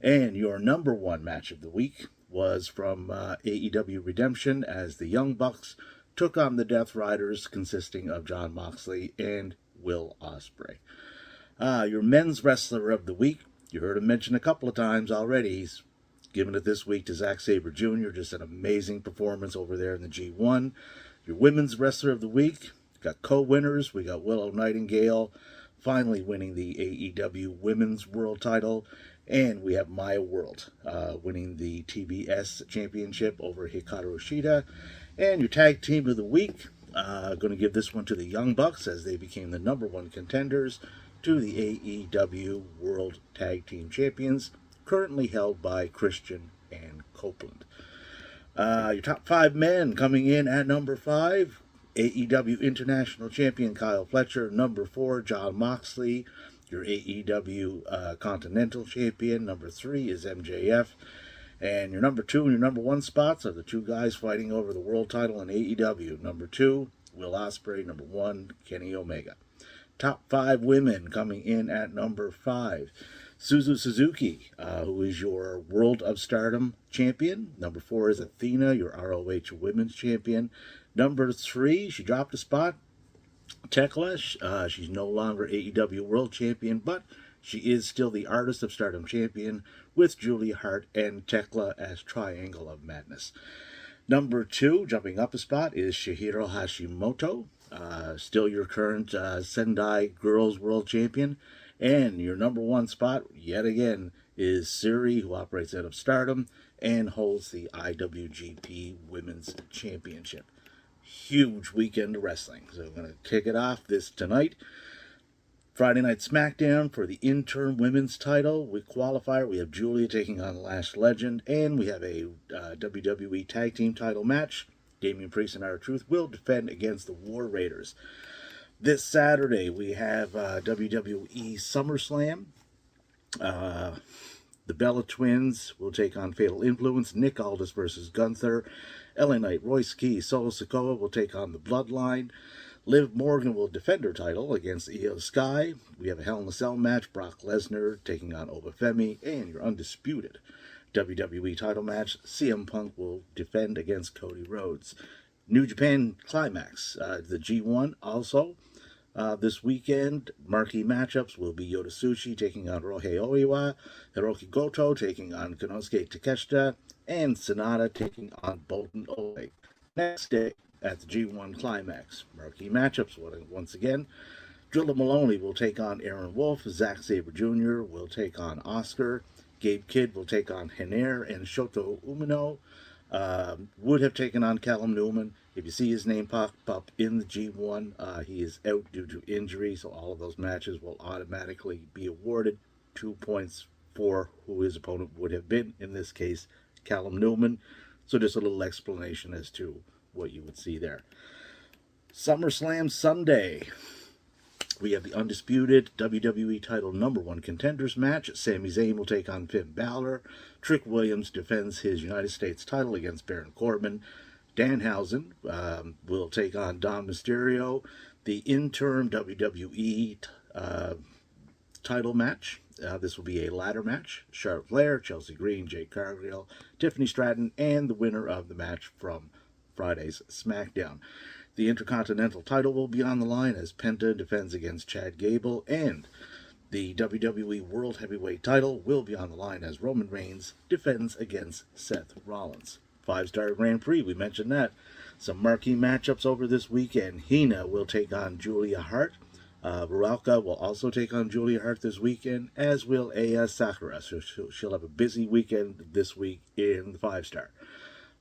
And your number one match of the week was from AEW Redemption as the Young Bucks took on the Death Riders, consisting of Jon Moxley and Will Ospreay. Your men's wrestler of the week, you heard him mention a couple of times already. He's giving it this week to Zack Sabre Jr. Just an amazing performance over there in the G1. Your women's wrestler of the week, got co-winners. We got Willow Nightingale finally winning the AEW Women's World title. And we have Maya World winning the TBS Championship over Hikaru Shida. And your tag team of the week, going to give this one to the Young Bucks as they became the number one contenders to the AEW World Tag Team Champions, currently held by Christian and Copeland. Your top 5 men coming in at number 5, AEW International Champion Kyle Fletcher. Number 4, Jon Moxley. Your AEW Continental Champion. Number 3 is MJF. And your number 2 and your number 1 spots are the two guys fighting over the world title in AEW. Number 2, Will Ospreay. Number 1, Kenny Omega. Top 5 women coming in at number 5. Suzu Suzuki, who is your World of Stardom champion. Number 4 is Athena, your ROH Women's Champion. Number 3, she dropped a spot. Tekla, she's no longer AEW World Champion, but she is still the Artist of Stardom Champion with Julia Hart and Tekla as Triangle of Madness. Number 2, jumping up a spot, is Chihiro Hashimoto, still your current Sendai Girls World Champion. And your number one spot, yet again, is Siri, who operates out of Stardom and holds the IWGP Women's Championship. Huge weekend of wrestling. So we're going to kick it off this tonight. Friday Night SmackDown for the interim women's title. With qualifier, we have Julia taking on Lash Legend, and we have a WWE Tag Team title match. Damian Priest and R-Truth will defend against the War Raiders. This Saturday, we have WWE SummerSlam. The Bella Twins will take on Fatal Influence. Nick Aldis versus Gunther. LA Knight, Royce Key, Solo Sikoa will take on the Bloodline. Liv Morgan will defend her title against Io Sky. We have a Hell in a Cell match. Brock Lesnar taking on Obafemi. And your undisputed WWE title match. CM Punk will defend against Cody Rhodes. New Japan Climax. The G1 also. This weekend, marquee matchups will be Yota Tsuchi taking on Rohei Oiwa, Hiroki Goto taking on Konosuke Takeshita, and Sonata taking on Bolton Oleg. Next day at the G1 Climax, marquee matchups once again. Drilla Maloney will take on Aaron Wolf, Zack Sabre Jr. will take on Oscar, Gabe Kidd will take on Henair, and Shoto Umino would have taken on Callum Newman. If you see his name pop up in the G1, he is out due to injury, so all of those matches will automatically be awarded 2 points for who his opponent would have been, in this case, Callum Newman. So just a little explanation as to what you would see there. SummerSlam Sunday. We have the undisputed WWE title #1 contenders match. Sami Zayn will take on Finn Balor. Trick Williams defends his United States title against Baron Corbin. Danhausen will take on Dom Mysterio. The interim WWE title match. This will be a ladder match. Charlotte Flair, Chelsea Green, Jade Cargill, Tiffany Stratton, and the winner of the match from Friday's SmackDown. The Intercontinental title will be on the line as Penta defends against Chad Gable, and the WWE World Heavyweight title will be on the line as Roman Reigns defends against Seth Rollins. 5-star Grand Prix, we mentioned that. Some marquee matchups over this weekend. Hina will take on Julia Hart. Rualka will also take on Julia Hart this weekend, as will Aya Sakura. So she'll have a busy weekend this week in the 5-star.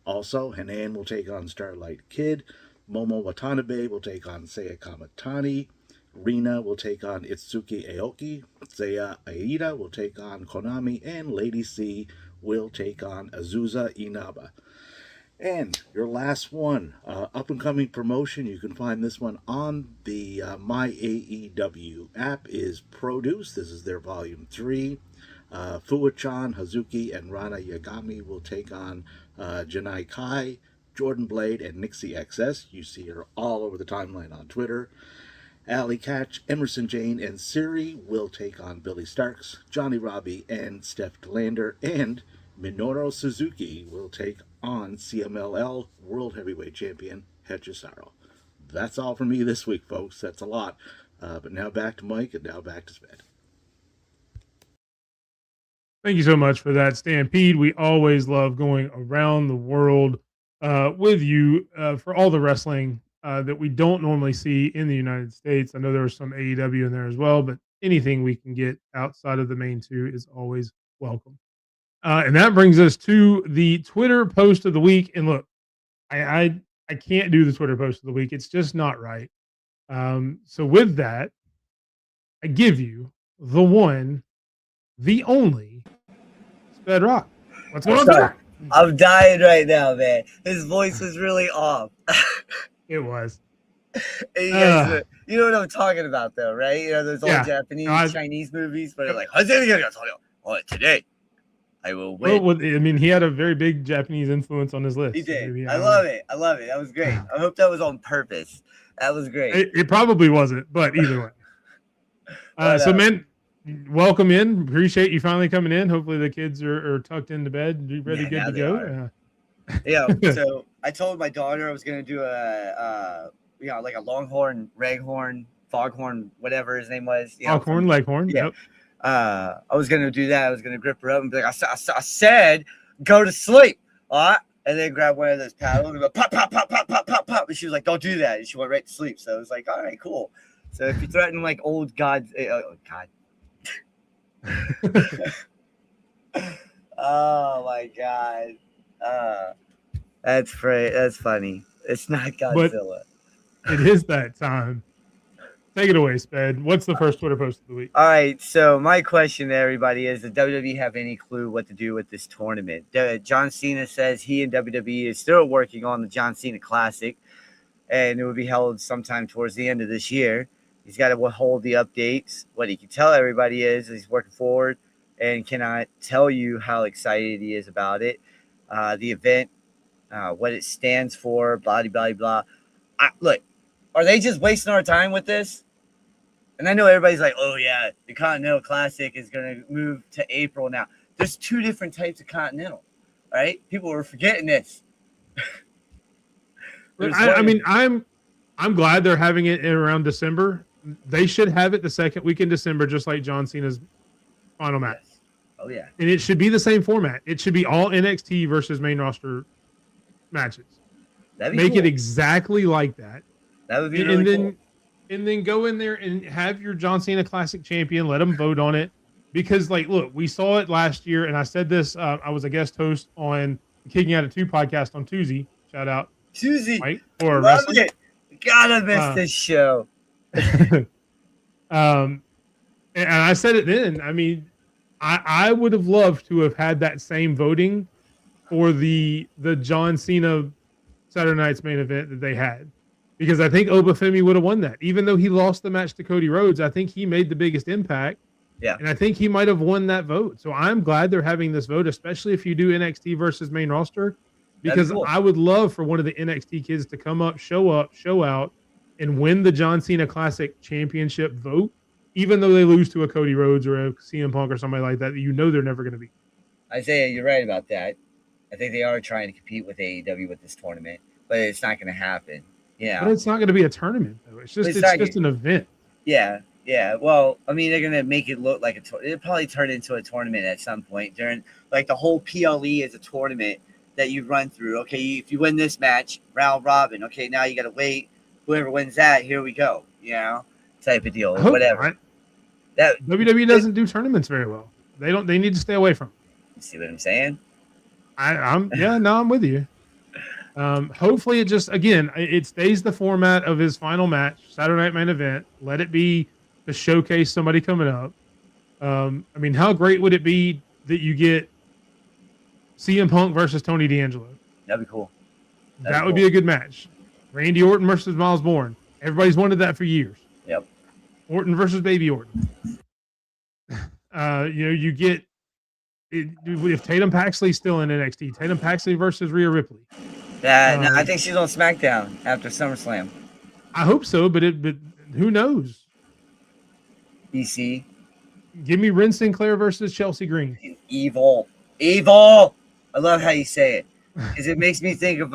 Also, Hanan will take on Starlight Kid. Momo Watanabe will take on Seiya Kamatani. Rina will take on Itsuki Aoki. Seiya Aida will take on Konami. And Lady C will take on Azusa Inaba. And your last one, up-and-coming promotion, you can find this one on the My AEW app, is Produce. This is their Volume 3. Fuwa-chan, Hazuki, and Rana Yagami will take on Janai Kai, Jordan Blade, and Nixie XS. You see her all over the timeline on Twitter. Allie Katch, Emerson Jane, and Siri will take on Billy Starks, Johnny Robbie, and Steph Delander. And Minoru Suzuki will take on CMLL World Heavyweight Champion Hechizaro. That's all from me this week, folks. That's a lot. But now back to Mike, and now back to Sped. Thank you so much for that, Stampede. We always love going around the world with you for all the wrestling that we don't normally see in the United States. I know there was some AEW in there as well, but anything we can get outside of the main two is always welcome. And that brings us to the Twitter post of the week. And look, I can't do the Twitter post of the week. It's just not right. So with that, I give you the one, the only Sped Rock. What's going on there? I'm dying right now, man. His voice was really off. It was. You guys, you know what I'm talking about, though, right? You know those old Japanese, Chinese movies where they're like, today I will win. Well, I mean, he had a very big Japanese influence on his list. He did. Maybe, I love it. That was great. I hope that was on purpose. That was great. It probably wasn't, but either way. So, man, welcome in. Appreciate you finally coming in. Hopefully the kids are tucked into bed and ready, good to go. Yeah. So I told my daughter I was going to do like a longhorn, raghorn, foghorn, whatever his name was. Foghorn, leghorn. Yeah. Yep. I was going to do that. I was going to grip her up and be like, I said, go to sleep. All right. And then grab one of those paddles and go pop, pop, pop, pop, pop, pop, pop. And she was like, don't do that. And she went right to sleep. So I was like, all right, cool. So if you threaten like old gods, Oh my god. That's funny. It's not But Godzilla. it is that time. Take it away, Sped. What's the first Twitter post of the week? All right, so my question to everybody is: does WWE have any clue what to do with this tournament? John Cena says he and WWE is still working on the John Cena Classic, and it will be held sometime towards the end of this year. He's got to hold the updates. What he can tell everybody is he's working forward and cannot tell you how excited he is about it. The event, what it stands for, blah, blah, blah. Look, are they just wasting our time with this? And I know everybody's like, oh, yeah, the Continental Classic is going to move to April now. There's 2 different types of Continental, right? People are forgetting this. I mean, I'm glad they're having it around December. They should have it the second week in December, just like John Cena's final match. Yes. Oh, yeah. And it should be the same format. It should be all NXT versus main roster matches. Make it exactly like that. That would be really cool. And then go in there and have your John Cena Classic champion. Let them vote on it. Because, like, look, we saw it last year, and I said this. I was a guest host on the Kicking Out of 2 podcast on Tuesday. Shout out. Tuesday. Mike, for Love wrestling. it. Gotta miss this show. And I said it then. I mean, I would have loved to have had that same voting for the John Cena Saturday Night's main event that they had. Because I think Obafemi would have won that. Even though he lost the match to Cody Rhodes, I think he made the biggest impact. Yeah. And I think he might have won that vote. So I'm glad they're having this vote, especially if you do NXT versus main roster. Because cool. I would love for one of the NXT kids to come up, show out, and win the John Cena Classic Championship vote, even though they lose to a Cody Rhodes or a CM Punk or somebody like that, you know they're never going to beat. Isaiah, you're right about that. I think they are trying to compete with AEW with this tournament, but it's not going to happen. Yeah, but it's not going to be a tournament though. It's just an event. Yeah. Well, I mean, they're going to make it look like it'll probably turn into a tournament at some point during, like, the whole PLE is a tournament that you run through. Okay, if you win this match, round robin. Okay, now you got to wait. Whoever wins that, here we go. You know, type of deal. Whatever. Not. That WWE doesn't do tournaments very well. They need to stay away from it. See what I'm saying? I'm with you. Hopefully it stays the format of his final match, Saturday Night Main Event. Let it be to showcase somebody coming up. I mean, how great would it be that you get CM Punk versus Tony D'Angelo? That'd be cool. That would be a good match. Randy Orton versus Miles Bourne. Everybody's wanted that for years. Yep. Orton versus Baby Orton. You get if Tatum Paxley's still in NXT, Tatum Paxley versus Rhea Ripley. No, I think she's on SmackDown after SummerSlam. I hope so, but who knows? EC. Give me Ren Sinclair versus Chelsea Green. Evil. I love how you say it because it makes me think of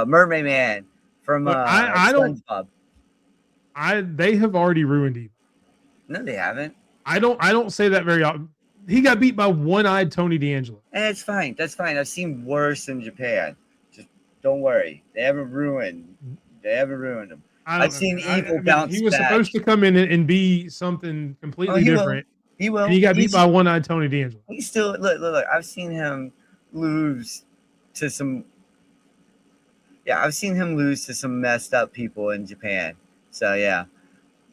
Mermaid Man from SpongeBob. They have already ruined him. No, they haven't. I don't say that very often. He got beat by one-eyed Tony D'Angelo. And it's fine. That's fine. I've seen worse in Japan. Just don't worry. They haven't ruined him. I've seen Evil bounce back. He was supposed to come in and be something completely different. He will. And he got beat by one-eyed Tony D'Angelo. He still look. I've seen him lose to some. Yeah, I've seen him lose to some messed up people in Japan. So yeah,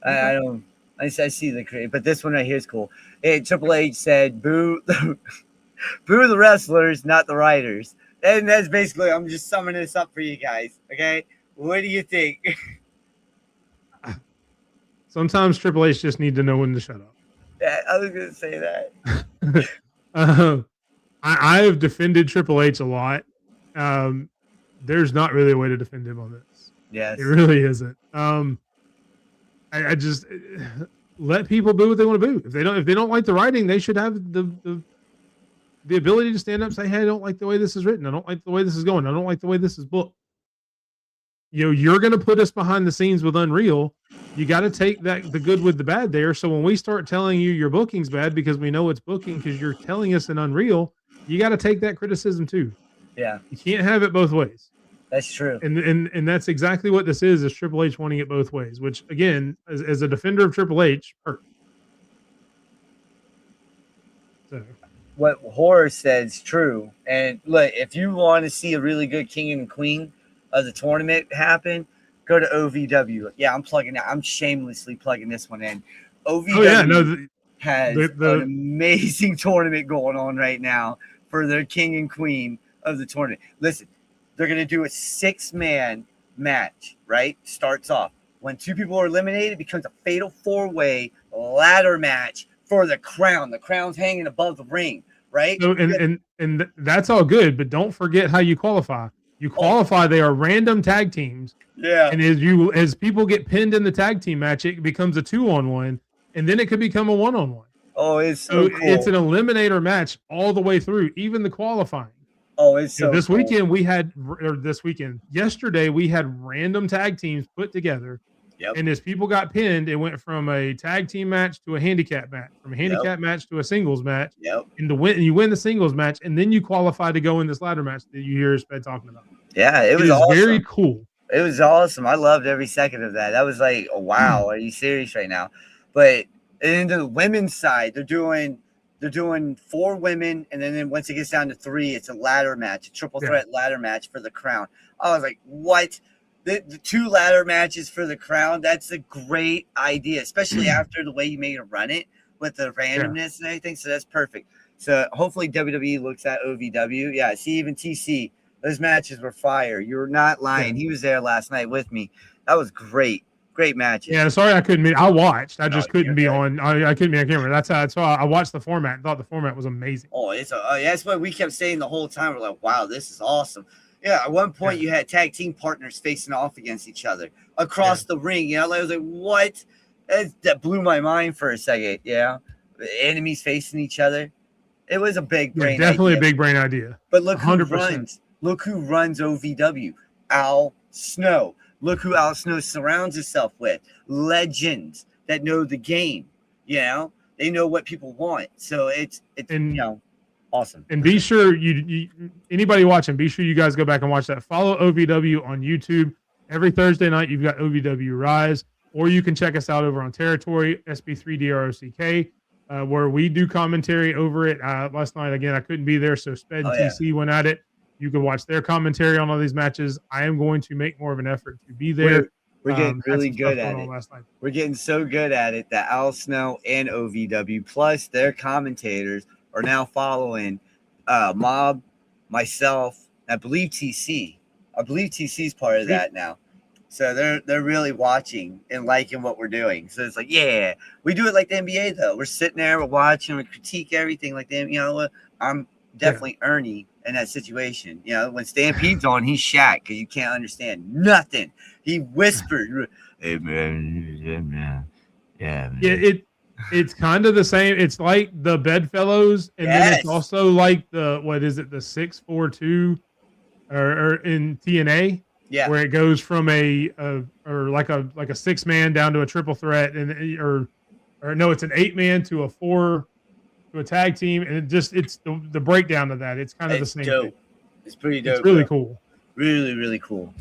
I don't. I see the creative, but this one right here is cool. Triple H said, "Boo, boo the wrestlers, not the writers." And that's basically. I'm just summing this up for you guys. Okay, what do you think? Sometimes Triple H just need to know when to shut up. Yeah, I was gonna say that. I have defended Triple H a lot. There's not really a way to defend him on this. Yes, it really isn't. I just let people boo what they want to boo. If they don't like the writing, they should have the ability to stand up and say, "Hey, I don't like the way this is written. I don't like the way this is going. I don't like the way this is booked." You're going to put us behind the scenes with Unreal. You got to take the good with the bad there. So when we start telling you your booking's bad because we know it's booking because you're telling us in Unreal, you got to take that criticism too. Yeah, you can't have it both ways. That's true. And that's exactly what this is Triple H wanting it both ways, which, again, as a defender of Triple H, hurt. So what Horror says true. And look, if you want to see a really good king and queen of the tournament happen, go to OVW. Yeah, I'm plugging that. I'm shamelessly plugging this one in. OVW oh yeah, no, has an amazing tournament going on right now for their king and queen of the tournament. Listen, they're going to do a 6-man match, right? Starts off. When 2 people are eliminated, it becomes a fatal 4-way ladder match for the crown. The crown's hanging above the ring, right? so and that's all good, but don't forget how you qualify. You qualify, they are random tag teams. Yeah. And as people get pinned in the tag team match, it becomes a 2-on-1, and then it could become a 1-on-1. Oh, it's so cool. It's an eliminator match all the way through, even the qualifying. Oh, it's so this cool. Yesterday we had random tag teams put together. Yep. And as people got pinned, it went from a tag team match to a handicap match, from a handicap match to a singles match. Yep. And you win the singles match, and then you qualify to go in this ladder match that you hear Sped talking about. Yeah, it was awesome. Very cool. It was awesome. I loved every second of that. That was like, oh, wow, are you serious right now? But in the women's side, they're doing 4 women, and then once it gets down to 3, it's a ladder match, a triple threat ladder match for the crown. I was like, what? The 2 ladder matches for the crown? That's a great idea, especially after the way you made it run it with the randomness and everything. So that's perfect. So hopefully WWE looks at OVW. Yeah, see, even TC, those matches were fire. You're not lying. He was there last night with me. That was great. Great matches. Yeah, sorry I couldn't be. I watched. I just couldn't be on. I couldn't be on camera. That's why I watched the format and thought the format was amazing. Oh, that's what we kept saying the whole time. We're like, wow, this is awesome. Yeah, at one point you had tag team partners facing off against each other across the ring. You know, I was like, what? That blew my mind for a second. Yeah, the enemies facing each other. It was a big brain. Definitely a big brain idea. But look who 100%. runs. Look who runs OVW. Al Snow. Look who Al Snow surrounds himself with. Legends that know the game. You know, they know what people want. So it's awesome. And be sure you anybody watching, be sure you guys go back and watch that. Follow OVW on YouTube. Every Thursday night you've got OVW Rise, or you can check us out over on Territory SB3DROCK, where we do commentary over it. Last night again I couldn't be there, so Sped and TC went at it. You can watch their commentary on all these matches. I am going to make more of an effort to be there. We're getting really good at it. We're getting so good at it that Al Snow and OVW plus their commentators are now following Mob, myself, I believe TC. I believe TC's part of that now. So they're really watching and liking what we're doing. So it's like, yeah, we do it like the NBA though. We're sitting there, we're watching, we critique everything like them. You know, I'm definitely Ernie in that situation. You know, when Stampede's on, he's Shaq because you can't understand nothing. He whispered, "Hey man, yeah, man." It's kind of the same. It's like the Bedfellows, and then it's also like the 642 or in TNA, where it goes from a 6-man down to a triple threat, and or no, it's an 8-man to a 4 to a tag team, and it's the breakdown of that. It's kind of the same thing. It's pretty dope. It's really cool. Really, really cool.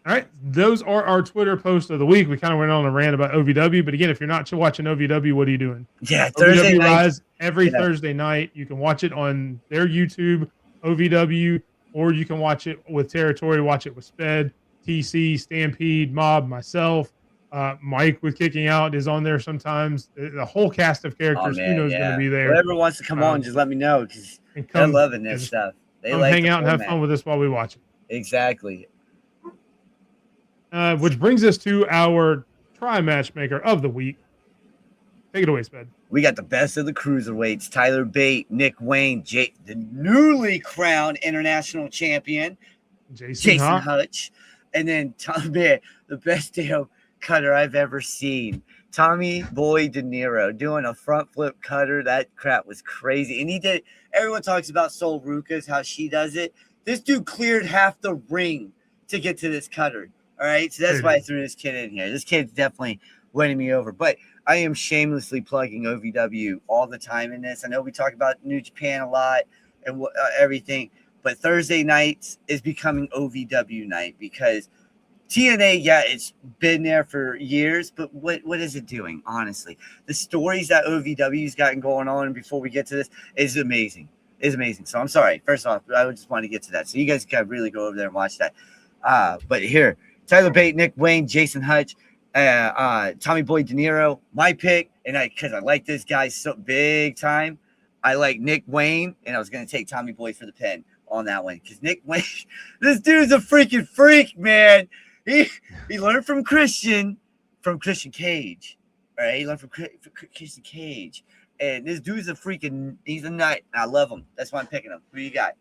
All right, those are our Twitter posts of the week. We kind of went on a rant about OVW, but again, if you're not watching OVW, what are you doing? Yeah, Thursday OVW night. Rise every Thursday night. You can watch it on their YouTube, OVW, or you can watch it with Territory. Watch it with Sped, TC, Stampede, Mob, myself. Mike with Kicking Out is on there sometimes. The whole cast of characters, who knows, going to be there. Whoever wants to come on, just let me know because they're loving this stuff. They like hang out and have fun with us while we watch it. Exactly. Which brings us to our Matchmaker of the week. Take it away, Sped. We got the best of the cruiserweights: Tyler Bate, Nick Wayne, the newly crowned international champion, Jason Hutch, and then Tommy, the best damn cutter I've ever seen, Tommy Boy De Niro, doing a front flip cutter. That crap was crazy. And he did. Everyone talks about Sol Rucas, how she does it. This dude cleared half the ring to get to this cutter. All right, so that's why I threw this kid in here. This kid's definitely winning me over. But I am shamelessly plugging OVW all the time in this. I know we talk about New Japan a lot and everything, but Thursday nights is becoming OVW night because TNA, yeah, it's been there for years, but what is it doing? Honestly, the stories that OVW's gotten going on before we get to this is amazing. Is amazing. So I'm sorry. First off, I just want to get to that. So you guys can really go over there and watch that. But here, Tyler Bate, Nick Wayne, Jason Hutch, Tommy Boy De Niro. My pick, and because I like this guy so big time, I like Nick Wayne, and I was going to take Tommy Boy for the pin on that one because Nick Wayne, this dude's a freaking freak, man. He learned from Christian Cage. All right, he learned from Christian Cage. And this dude's he's a nut. I love him. That's why I'm picking him. Who you got?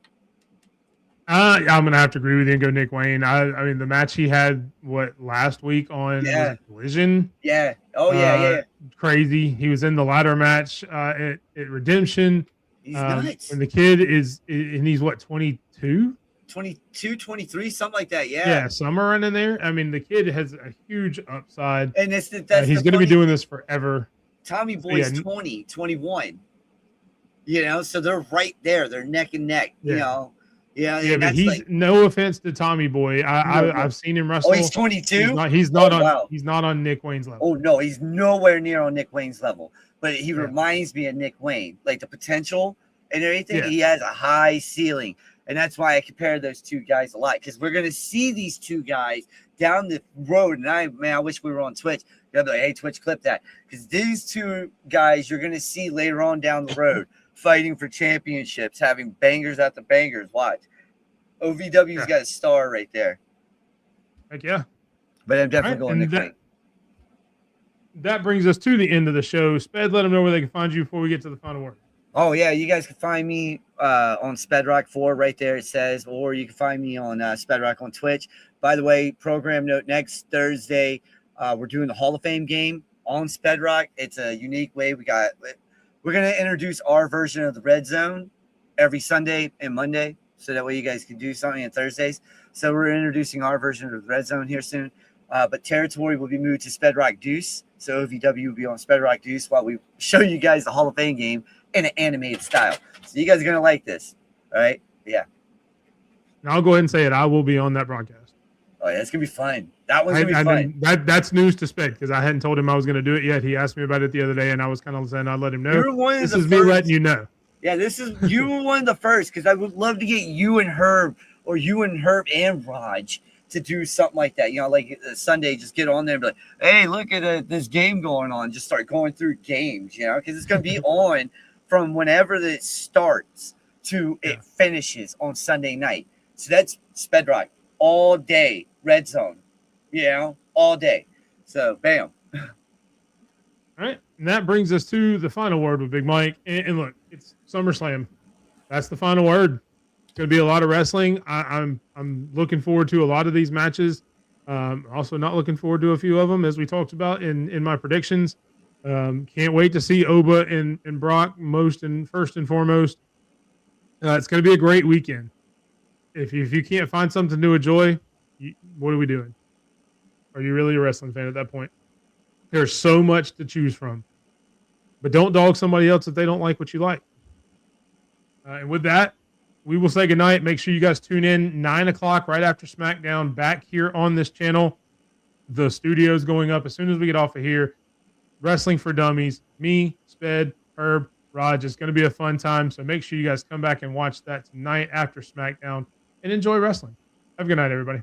I'm going to have to agree with you and go Nick Wayne. I mean, the match he had, last week on Collision? Yeah. Oh, yeah. Crazy. He was in the ladder match at Redemption. He's nuts. And the kid and he's 22? 22, 23, something like that. Yeah, somewhere in there. I mean, the kid has a huge upside. And that's he's going to be doing this forever. Tommy Boy's 20, 21. You know, so they're right there. They're neck and neck. You know. Yeah, but he's no offense to Tommy Boy. I've seen him wrestle. Oh, he's 22. He's not on Nick Wayne's level. Oh no, he's nowhere near on Nick Wayne's level. But he reminds me of Nick Wayne, like the potential and everything. Yeah. He has a high ceiling, and that's why I compare those two guys a lot because we're gonna see these two guys down the road. And I wish we were on Twitch. You'll be like, hey, Twitch, clip that because these two guys you're gonna see later on down the road fighting for championships, having bangers after bangers. Watch. OVW's got a star right there. Heck yeah. But I'm definitely going Nick Wayne. That brings us to the end of the show. Sped, let them know where they can find you before we get to the final word. Oh, yeah. You guys can find me on SpedRock4 right there, it says, or you can find me on SpedRock on Twitch. By the way, program note, next Thursday, we're doing the Hall of Fame game on SpedRock. It's a unique way. We're going to introduce our version of the Red Zone every Sunday and Monday. So that way you guys can do something on Thursdays. So we're introducing our version of the Red Zone here soon. But territory will be moved to SpedRock Deuce. So OVW will be on SpedRock Deuce while we show you guys the Hall of Fame game in an animated style. So you guys are going to like this. All right? Yeah. And I'll go ahead and say it. I will be on that broadcast. Oh, yeah. It's going to be fun. That one's going to be fun. That's news to Sped because I hadn't told him I was going to do it yet. He asked me about it the other day, and I was kind of saying I'd let him know. This is me letting you know. Yeah, you were one of the first because I would love to get you and Herb or you and Herb and Raj to do something like that. You know, like Sunday, just get on there and be like, hey, look at this game going on. Just start going through games, you know, because it's going to be on from whenever it starts to it finishes on Sunday night. So that's SpedRock all day, Red Zone, you know, all day. So, bam. All right. And that brings us to the final word with Big Mike. And look, it's SummerSlam. That's the final word. It's going to be a lot of wrestling. I'm looking forward to a lot of these matches. Also not looking forward to a few of them, as we talked about in my predictions. Can't wait to see Oba and Brock first and foremost. It's going to be a great weekend. If you can't find something to enjoy, what are we doing? Are you really a wrestling fan at that point? There's so much to choose from. But don't dog somebody else if they don't like what you like. And with that, we will say goodnight. Make sure you guys tune in 9 o'clock right after SmackDown back here on this channel. The studio's going up as soon as we get off of here. Wrestling for Dummies. Me, Sped, Herb, Raj. It's going to be a fun time. So make sure you guys come back and watch that tonight after SmackDown and enjoy wrestling. Have a good night, everybody.